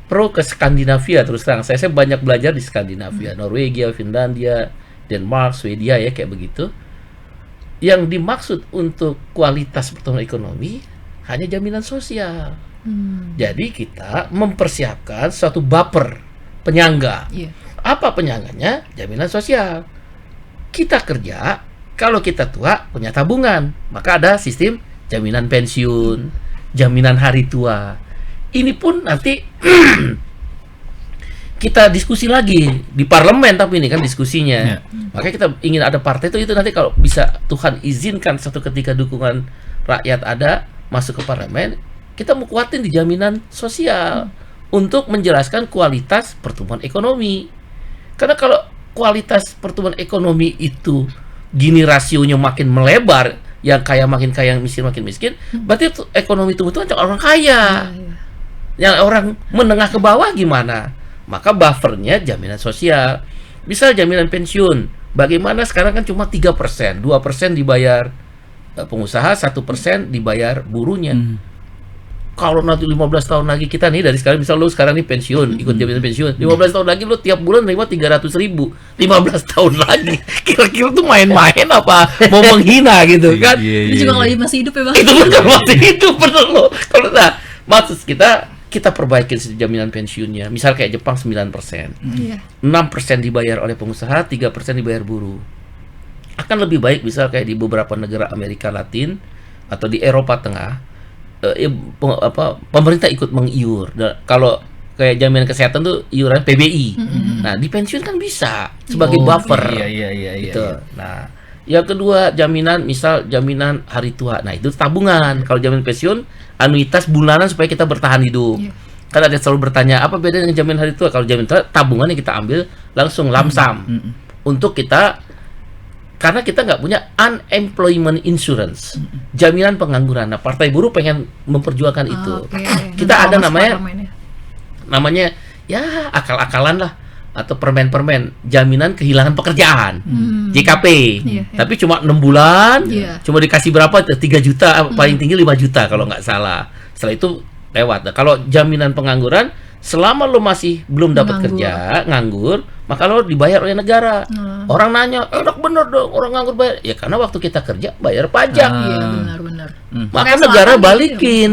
pro ke Skandinavia terus terang. Saya banyak belajar di Skandinavia, Norwegia, Finlandia, Denmark, Swedia ya kayak begitu. Yang dimaksud untuk kualitas pertumbuhan ekonomi hanya jaminan sosial. Jadi kita mempersiapkan suatu buffer penyangga. Iya. Apa penyangganya? Jaminan sosial. Kita kerja, kalau kita tua punya tabungan, maka ada sistem jaminan pensiun, jaminan hari tua. Ini pun nanti kita diskusi lagi di parlemen, tapi ini kan diskusinya. Ya. Makanya kita ingin ada partai itu nanti kalau bisa Tuhan izinkan satu ketika dukungan rakyat ada masuk ke parlemen, kita mau kuatin di jaminan sosial untuk menjelaskan kualitas pertumbuhan ekonomi. Karena kalau kualitas pertumbuhan ekonomi itu Gini rasionya makin melebar, yang kaya makin kaya, yang miskin makin miskin, berarti ekonomi tumbuh itu kan orang kaya. Yang orang menengah ke bawah gimana? Maka buffernya jaminan sosial. Misal jaminan pensiun, Bagaimana sekarang kan cuma 3%, 2% dibayar pengusaha, 1% dibayar buruhnya. Kalau nanti 15 tahun lagi kita nih, dari sekarang misal lu sekarang nih pensiun, ikut jaminan pensiun, 15 tahun lagi lu tiap bulan nerima 300.000, 15 tahun lagi kira-kira tuh main-main apa mau menghina gitu kan? Itu juga kalau masih hidup ya Bang. Itu kan masih hidup, bener loh. Kalau maksud kita perbaikin jaminan pensiunnya, misal kayak Jepang 9%, Iya. 6% dibayar oleh pengusaha, 3% dibayar buruh. Akan lebih baik misal kayak di beberapa negara Amerika Latin atau di Eropa Tengah, pemerintah ikut mengiur. Kalau kayak jaminan kesehatan tuh iuran PBI. Nah, di pensiun kan bisa sebagai buffer. Iya. Gitu. Nah, yang kedua misal jaminan hari tua. Nah, itu tabungan. Kalau jaminan pensiun anuitas bulanan supaya kita bertahan hidup. Kan ada yang selalu bertanya, apa beda dengan jaminan hari tua? Kalau jaminan tua tabungan yang kita ambil langsung lamsam untuk kita, karena kita nggak punya unemployment insurance, jaminan pengangguran. Nah, Partai Buruh pengen memperjuangkan itu. Kita ada namanya ya akal-akalan lah, atau permen-permen jaminan kehilangan pekerjaan, JKP. Tapi cuma 6 bulan, cuma dikasih berapa? 3 juta, paling tinggi 5 juta kalau nggak salah. Setelah itu lewat. Nah, kalau jaminan pengangguran, selama lo masih belum dapat kerja, nganggur, maka lo dibayar oleh negara. Orang nanya, enak bener dong orang nganggur bayar. Ya karena waktu kita kerja bayar pajak. Iya, benar-benar. Maka negara balikin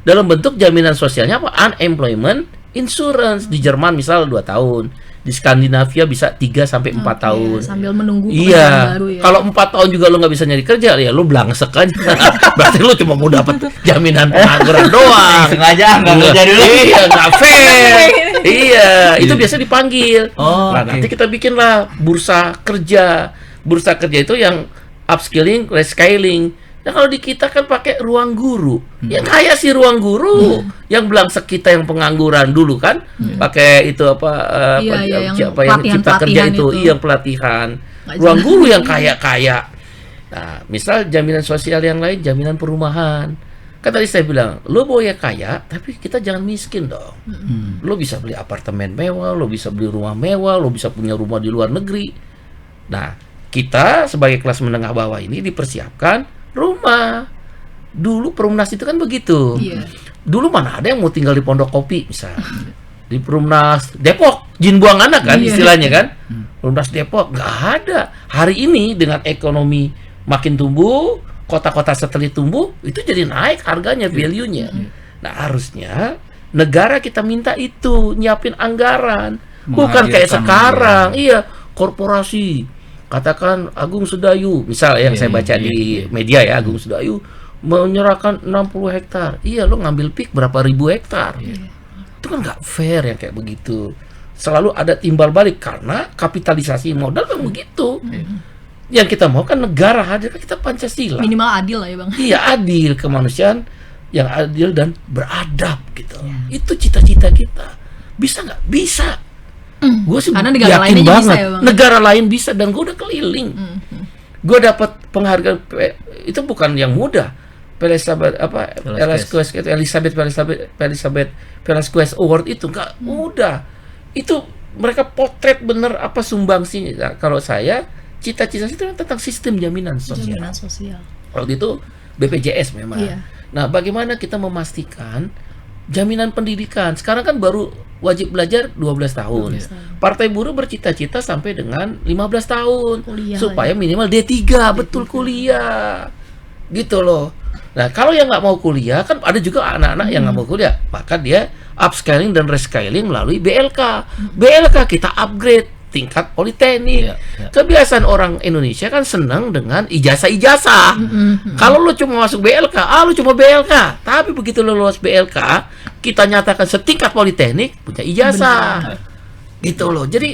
dalam bentuk jaminan sosialnya apa? Unemployment insurance. Di Jerman misal 2 tahun, di Skandinavia bisa 3 sampai 4 tahun. Sambil menunggu Iya. baru ya. Kalau 4 tahun juga lo nggak bisa nyari kerja, ya lo blangsek aja. Berarti lo cuma mau dapat jaminan pengangguran doang. Sengaja nggak kerja dulu. Iya, nggak fair. Iya, itu biasa dipanggil. Oh, Nah, nanti kita bikinlah bursa kerja. Bursa kerja itu yang upskilling, reskilling. Nah, kalau di kita kan pakai ruang guru. Yang kaya sih ruang guru. Yang blangsek kita yang pengangguran dulu kan. Pakai itu yang cipta kerja itu. Iya, pelatihan. Ruang guru yang kaya-kaya. Nah, misal jaminan sosial yang lain, jaminan perumahan. Kan tadi saya bilang, lo boleh kaya, tapi kita jangan miskin dong. Lo bisa beli apartemen mewah, lo bisa beli rumah mewah, lo bisa punya rumah di luar negeri. Nah, kita sebagai kelas menengah bawah ini dipersiapkan rumah. Dulu Perumnas itu kan begitu. Dulu mana ada yang mau tinggal di Pondok Kopi misalnya. Di Perumnas Depok, jin buang anak kan istilahnya kan. Perumnas Depok nggak ada. Hari ini dengan ekonomi makin tumbuh, kota-kota satelit tumbuh, itu jadi naik harganya, value-nya. Nah, harusnya negara kita minta itu, nyiapin anggaran. Bukan kayak sekarang. Iya, korporasi. Katakan Agung Sedayu, misal yang saya baca di media ya, Agung Sedayu menyerahkan 60 hektar. Iya, lo ngambil pik berapa ribu hektar. Itu kan nggak fair yang kayak begitu. Selalu ada timbal balik karena kapitalisasi modal kan begitu. Yang kita mau kan negara hadir, kan kita Pancasila. Minimal adil lah ya Bang. Iya, adil, kemanusiaan yang adil dan beradab gitu. Itu cita-cita kita. Bisa nggak? Bisa. Gue sih Karena negara yakin lainnya banget. bisa ya Bang. Negara lain bisa, dan gue udah keliling. Gue dapat penghargaan itu bukan yang mudah. Elizabeth Velasquez Award itu nggak mudah. Itu mereka potret bener apa sumbangsinya. Nah, kalau saya cita-cita itu tentang sistem jaminan sosial. Waktu itu BPJS memang. Nah, bagaimana kita memastikan jaminan pendidikan? Sekarang kan baru wajib belajar 12 tahun. Partai Buruh bercita-cita sampai dengan 15 tahun. Kuliah supaya minimal D3, betul kuliah. Gitu loh. Nah, kalau yang nggak mau kuliah, kan ada juga anak-anak yang nggak mau kuliah, maka dia upscaling dan reskilling melalui BLK. BLK kita upgrade tingkat politeknik. Kebiasaan orang Indonesia kan senang dengan ijazah-ijazah. Kalau lu cuma masuk BLK, lu cuma BLK. Tapi begitu lu lulus BLK, kita nyatakan setingkat politeknik punya ijazah. Gitu loh. Jadi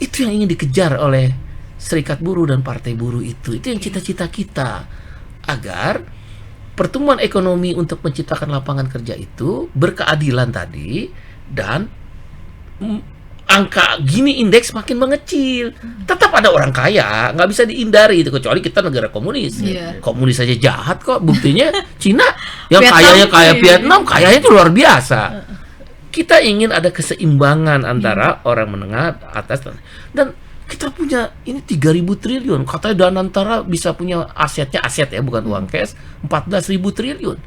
itu yang ingin dikejar oleh Serikat Buruh dan Partai Buruh itu. Itu yang cita-cita kita, agar pertumbuhan ekonomi untuk menciptakan lapangan kerja itu berkeadilan tadi, dan angka gini indeks makin mengecil. Tetap ada orang kaya, nggak bisa dihindari itu, kecuali kita negara komunis. Komunis aja jahat kok, buktinya Cina yang kayanya kayak Vietnam, kayanya itu luar biasa. Kita ingin ada keseimbangan antara orang menengah atas, dan Kita punya ini 3.000 triliun. Katanya Danantara bisa punya aset ya, bukan uang cash, 14.000 triliun.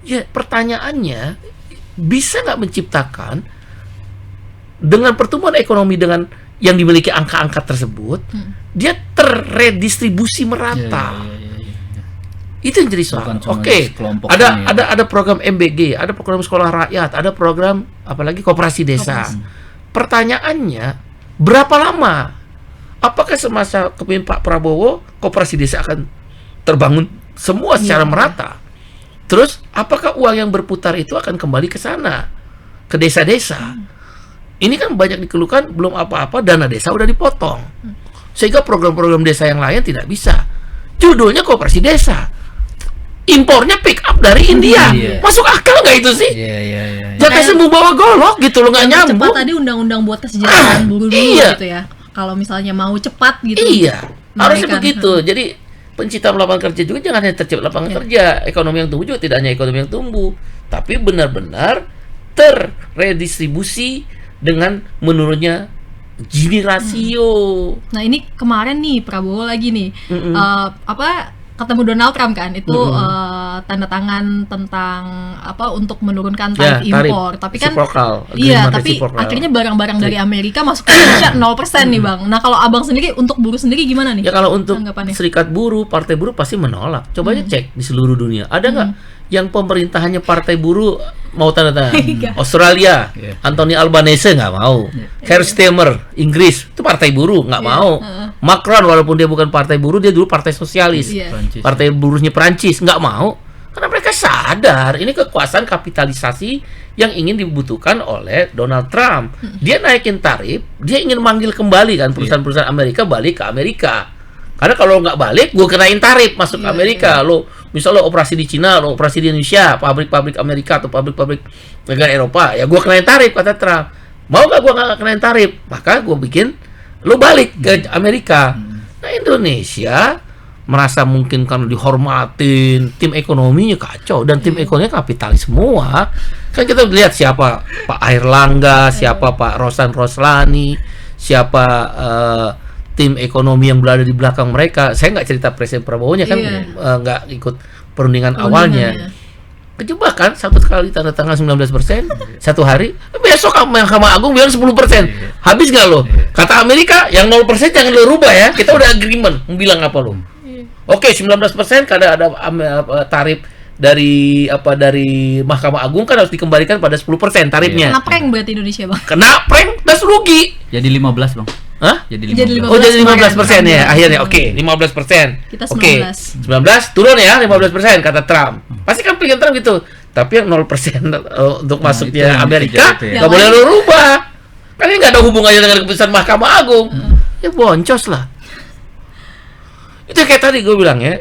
Ya, pertanyaannya, bisa nggak menciptakan dengan pertumbuhan ekonomi dengan yang dimiliki angka-angka tersebut, dia terredistribusi merata. Itu yang jadi soal. Oke, ada program MBG, ada program sekolah rakyat, ada program apalagi koperasi desa. Pertanyaannya, berapa lama? Apakah semasa kepemimpinan Pak Prabowo koperasi desa akan terbangun semua secara merata? Terus apakah uang yang berputar itu akan kembali ke sana, ke desa-desa? Ini kan banyak dikeluhkan, belum apa-apa dana desa udah dipotong, sehingga program-program desa yang lain tidak bisa. Judulnya koperasi desa, impornya pick up dari India. Masuk akal nggak itu sih? Jangan sembuh bawa golok gitu loh, nggak nyambung. Cepat tadi undang-undang buat kesejahteraan buruh dulu gitu ya. Kalau misalnya mau cepat gitu. Harusnya begitu. Jadi pencipta lapangan kerja juga jangan hanya tercipta lapangan kerja. Ekonomi yang tumbuh juga tidak hanya ekonomi yang tumbuh, tapi benar-benar terredistribusi dengan menurunnya Gini rasio. Nah ini kemarin nih Prabowo lagi nih ketemu Donald Trump kan itu tanda tangan tentang untuk menurunkan tarif impor, tapi kan tapi akhirnya barang-barang dari Amerika masuk ke Indonesia 0% nih Bang. Nah kalau Abang sendiri untuk buruh sendiri gimana nih? Ya kalau untuk serikat buruh, partai buruh pasti menolak. Coba aja cek di seluruh dunia, ada nggak yang pemerintahannya partai buruh mau tanda tangan? Australia, Anthony Albanese nggak mau. Keir Starmer, Inggris, itu partai buruh nggak mau. Macron walaupun dia bukan partai buruh, dia dulu partai sosialis. Partai buruhnya Perancis nggak mau, karena mereka sadar ini kekuasaan kapitalisasi yang ingin dibutuhkan oleh Donald Trump. Dia naikin tarif, dia ingin manggil kembali kan perusahaan-perusahaan Amerika balik ke Amerika. Karena kalau nggak balik, gue kenain tarif masuk Amerika. Lo misalnya operasi di Cina, lo operasi di Indonesia, pabrik-pabrik Amerika atau pabrik-pabrik negara Eropa, ya gue kenain tarif, kata Trump. Mau nggak gue nggak kenain tarif? Maka gue bikin lo balik ke Amerika. Nah Indonesia merasa mungkin karena dihormatin, tim ekonominya kacau, dan tim ekonominya kapitalis semua. Kan kita lihat siapa Pak Airlangga, siapa Pak Rosan Roslani, siapa tim ekonomi yang berada di belakang mereka. Saya nggak cerita Presiden Prabowo-nya kan, nggak ikut perundingan awalnya. Kejebak kan, satu kali tanda tangan 19%, satu hari, besok Mahkamah Agung bilang 10%. Habis nggak lo? Kata Amerika, yang 0% jangan lo rubah ya, kita udah agreement. Bilang apa lo? Oke, 19% kada ada tarif dari Mahkamah Agung kan harus dikembalikan pada 10% tarifnya. Kena prank berarti Indonesia Bang. Kena prank, das rugi. Jadi 15 Bang. Hah? Jadi 15%. Oh jadi 15% ya akhirnya. Oke, 15%. Kita 19. Oke, 19 turun ya 15% kata Trump. Pasti kan pikir Trump gitu. Tapi yang 0% untuk masuknya Amerika nggak boleh lo rubah. Kan ini nggak ada hubungannya dengan keputusan Mahkamah Agung. Ya boncos lah. Itu kayak tadi gue bilang ya.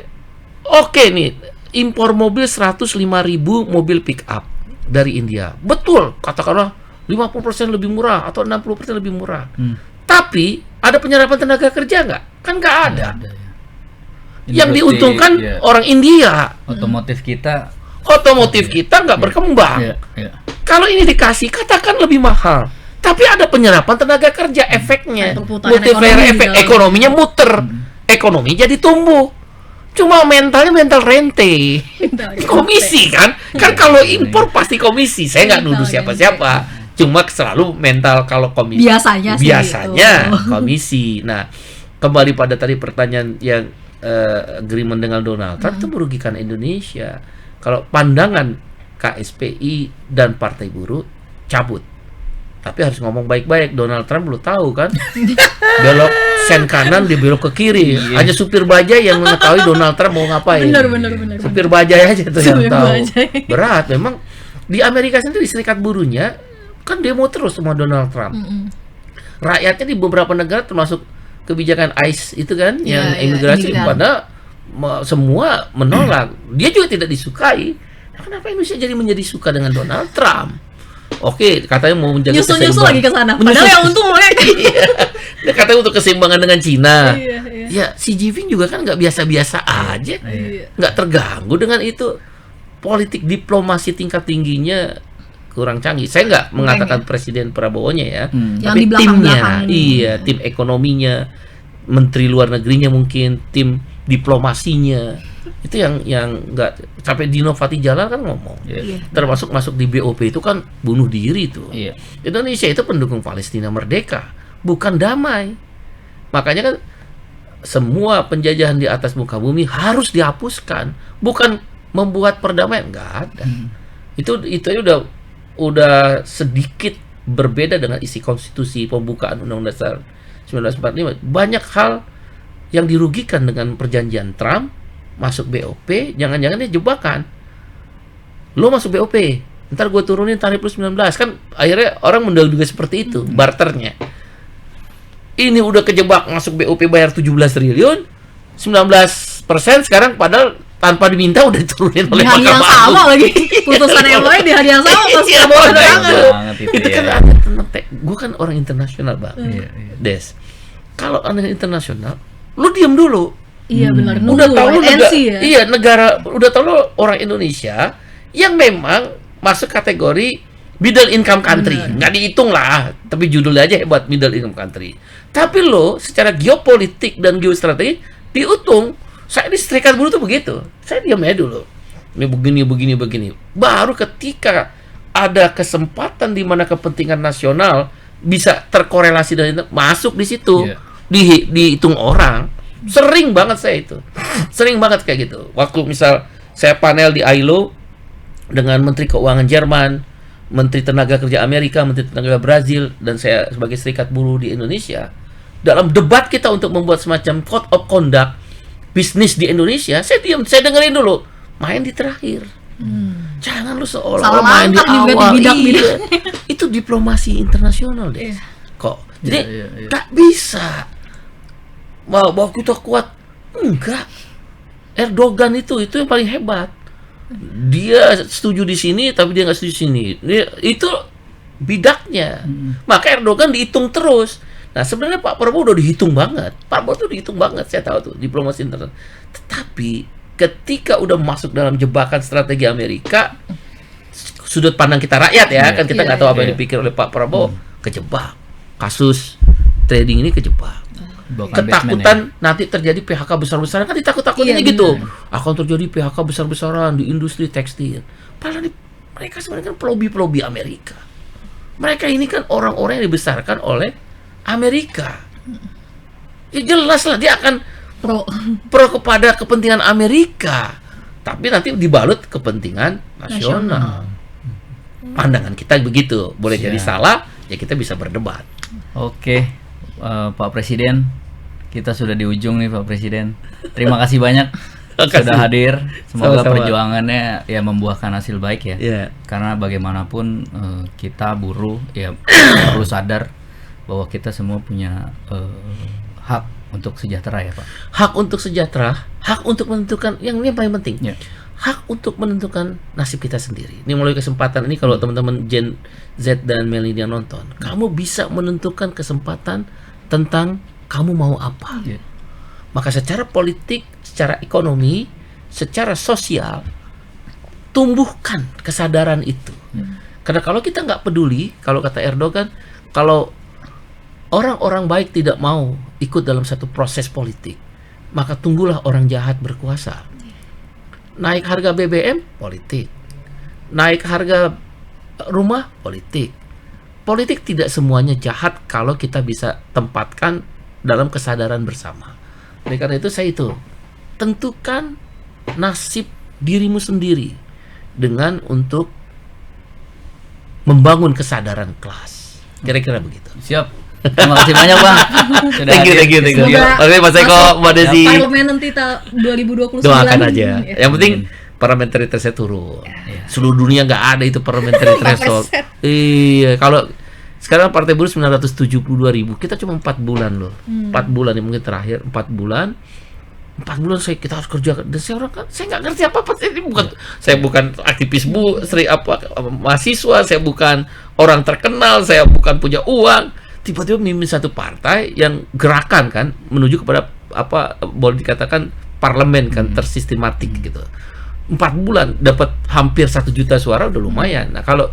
Oke nih, impor mobil 105.000 mobil pick up dari India. Betul, katakanlah 50% lebih murah atau 60% lebih murah. Tapi ada penyerapan tenaga kerja nggak? Kan nggak ada. Yang diuntungkan orang India. Otomotif kita nggak berkembang. Kalau ini dikasih, katakan lebih mahal. Tapi ada penyerapan tenaga kerja, efeknya. Multiplier efek, ekonominya muter. Ekonomi jadi tumbuh. Cuma mental rente. Komisi kan? Kan kalau impor pasti komisi. Saya nggak nuduh siapa-siapa. Cuma selalu mental kalau komisi. Biasanya komisi. Nah, kembali pada tadi pertanyaan yang agreement dengan Donald Trump itu merugikan Indonesia. Kalau pandangan KSPI dan Partai Buruh cabut. Tapi harus ngomong baik-baik. Donald Trump belum tahu kan? Belok sen kanan, dia belok ke kiri. Hanya supir bajai yang mengetahui Donald Trump mau ngapain. Benar. Supir bajai aja tuh yang tahu. Berat memang. Di Amerika sendiri serikat buruhnya kan demo terus sama Donald Trump. Rakyatnya di beberapa negara termasuk kebijakan ICE itu kan yang imigrasi pada semua menolak. Dia juga tidak disukai. Nah, kenapa Indonesia jadi menjadi suka dengan Donald Trump? Oke, katanya mau menjaga nyusul lagi ke sana. Padahal yang untung mereka. Dia katanya untuk keseimbangan dengan Cina. Ya, Xi Jinping juga kan nggak biasa-biasa aja. Nggak terganggu dengan itu. Politik diplomasi tingkat tingginya kurang canggih. Saya nggak mengatakan ya. Presiden Prabowo-nya ya, Yang tapi di belakang-belakang timnya, ini. iya, tim ekonominya, menteri luar negerinya mungkin, tim diplomasinya, itu yang nggak sampai Dino Fatih Jalal kan ngomong, Iya. termasuk masuk di BOP itu kan bunuh diri tuh. Iya. Indonesia itu pendukung Palestina merdeka, bukan damai. Makanya kan semua penjajahan di atas muka bumi harus dihapuskan, bukan membuat perdamaian. Nggak ada. Itu udah sedikit berbeda dengan isi konstitusi pembukaan Undang-Undang Dasar 1945. Banyak hal yang dirugikan dengan perjanjian Trump masuk BOP, jangan-jangan dia jebakan. Lo masuk BOP, ntar gue turunin tarif plus 19, kan akhirnya orang menduga seperti itu, barternya. Ini udah kejebak masuk BOP bayar 17 triliun, 19% sekarang padahal tanpa diminta udah diturunin Di oleh hari yang Mahkamah sama Agung. lagi putusan MOE di hari yang sama pas Iya, Prabowo boleh. tanda tangan. Banget Itu kan ya. ada tentang gue kan orang internasional, Bang. Iya, iya. Des. Kalau anak internasional, lu diam dulu. Iya benar, nunggu Udah tahu lu wait and see ya. iya, negara udah tahu lu orang Indonesia yang memang masuk kategori middle income country. Nggak dihitung lah, tapi judulnya aja hebat, middle income country. Tapi lo secara geopolitik dan geostrategi dihitung. Saya di Serikat Buruh tuh begitu. Saya diam aja dulu. Ini begini. Baru ketika ada kesempatan di mana kepentingan nasional bisa terkorelasi dengan masuk di situ, Iya. dihitung orang. Sering banget saya itu. Sering banget kayak gitu. Waktu misal saya panel di ILO dengan Menteri Keuangan Jerman, Menteri Tenaga Kerja Amerika, Menteri Tenaga Brazil, dan saya sebagai Serikat Buruh di Indonesia, dalam debat kita untuk membuat semacam code of conduct bisnis di Indonesia, saya diam, saya dengerin dulu, main di terakhir. Jangan lu seolah Salah main di langkah juga awal. dibidak-bidak. Iya. Itu diplomasi internasional deh. Kok? Jadi Iya. tak bisa bahwa kita kuat. Enggak. Erdogan itu yang paling hebat. Dia setuju di sini tapi dia nggak setuju di sini. Itu bidaknya. Maka Erdogan dihitung terus. Nah, sebenarnya Pak Prabowo udah dihitung banget. Pak Prabowo tuh dihitung banget, saya tahu tuh, diplomasi internasional. Tetapi ketika udah masuk dalam jebakan strategi Amerika, sudut pandang kita rakyat ya, kan kita nggak tahu apa yang dipikir oleh Pak Prabowo, kejebak. Kasus trading ini kejebak. Bukan Ketakutan nanti terjadi PHK besar-besaran, kan ditakut-takutin Iya, gitu. Akan terjadi PHK besar-besaran di industri tekstil. Padahal mereka sebenarnya kan pelobi-pelobi Amerika. Mereka ini kan orang-orang yang dibesarkan oleh Amerika. Ya jelas lah dia akan pro kepada kepentingan Amerika. Tapi nanti dibalut kepentingan nasional. Pandangan kita begitu. Boleh jadi salah, ya kita bisa berdebat. Oke, Pak Presiden, kita sudah di ujung nih Pak Presiden. Terima kasih banyak sudah hadir. Semoga Sama-sama. perjuangannya ya membuahkan hasil baik ya. Iya. Karena bagaimanapun kita buruh ya perlu sadar bahwa kita semua punya hak untuk sejahtera ya Pak. Hak untuk sejahtera, hak untuk menentukan, yang ini yang paling penting. Ya. Hak untuk menentukan nasib kita sendiri. Ini melalui kesempatan ini kalau teman-teman Gen Z dan milenial nonton, kamu bisa menentukan kesempatan tentang kamu mau apa. Ya. Maka secara politik, secara ekonomi, secara sosial, tumbuhkan kesadaran itu. Karena kalau kita nggak peduli, kalau kata Erdogan, kalau orang-orang baik tidak mau ikut dalam satu proses politik, maka tunggulah orang jahat berkuasa. Naik harga BBM, politik. Naik harga rumah, politik. Politik tidak semuanya jahat kalau kita bisa tempatkan dalam kesadaran bersama. Oleh karena itu saya tentukan nasib dirimu sendiri dengan untuk membangun kesadaran kelas. Kira-kira begitu. Siap. Terima kasih banyak Bang. Sudah Thank you. hadir. Semoga Oke, Mas Eko, Mbak Desi. Parlemen nanti 2029. Doakan aja. Ya. Yang penting parliamentary threshold turun. Seluruh dunia nggak ada itu parliamentary threshold. Iya, kalau sekarang Partai Buruh 972.000, kita cuma 4 bulan loh. 4 bulan ya mungkin terakhir 4 bulan. 4 bulan kita harus kerja. Dan saya nggak ngerti apa-apa. Ini bukan saya bukan aktivis mahasiswa, saya bukan orang terkenal, saya bukan punya uang. Tiba-tiba memimpin satu partai yang gerakan kan menuju kepada boleh dikatakan parlemen kan tersistematik gitu. 4 bulan dapat hampir 1 juta suara udah lumayan. Nah, kalau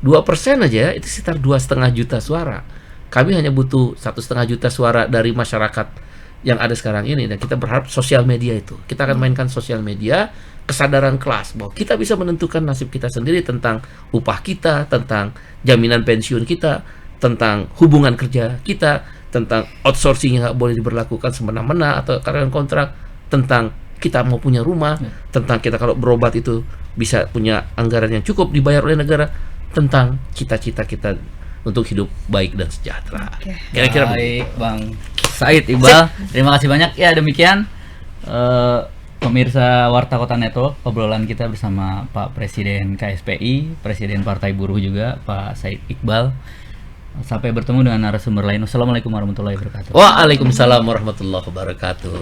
2% aja itu sekitar 2,5 juta suara. Kami hanya butuh 1,5 juta suara dari masyarakat yang ada sekarang ini, dan kita berharap sosial media itu, kita akan mainkan sosial media, kesadaran kelas bahwa kita bisa menentukan nasib kita sendiri tentang upah kita, tentang jaminan pensiun kita, tentang hubungan kerja kita, tentang outsourcing yang nggak boleh diberlakukan semena-mena atau karyawan kontrak, tentang kita mau punya rumah, tentang kita kalau berobat itu bisa punya anggaran yang cukup dibayar oleh negara, tentang cita-cita kita untuk hidup baik dan sejahtera. Kira-kira begitu. Baik, Bang Said Iqbal, terima kasih banyak. Ya, demikian pemirsa Warta Kota Network, obrolan kita bersama Pak Presiden KSPI, Presiden Partai Buruh juga, Pak Said Iqbal. Sampai bertemu dengan narasumber lain. Wassalamualaikum warahmatullahi wabarakatuh. Waalaikumsalam warahmatullahi wabarakatuh.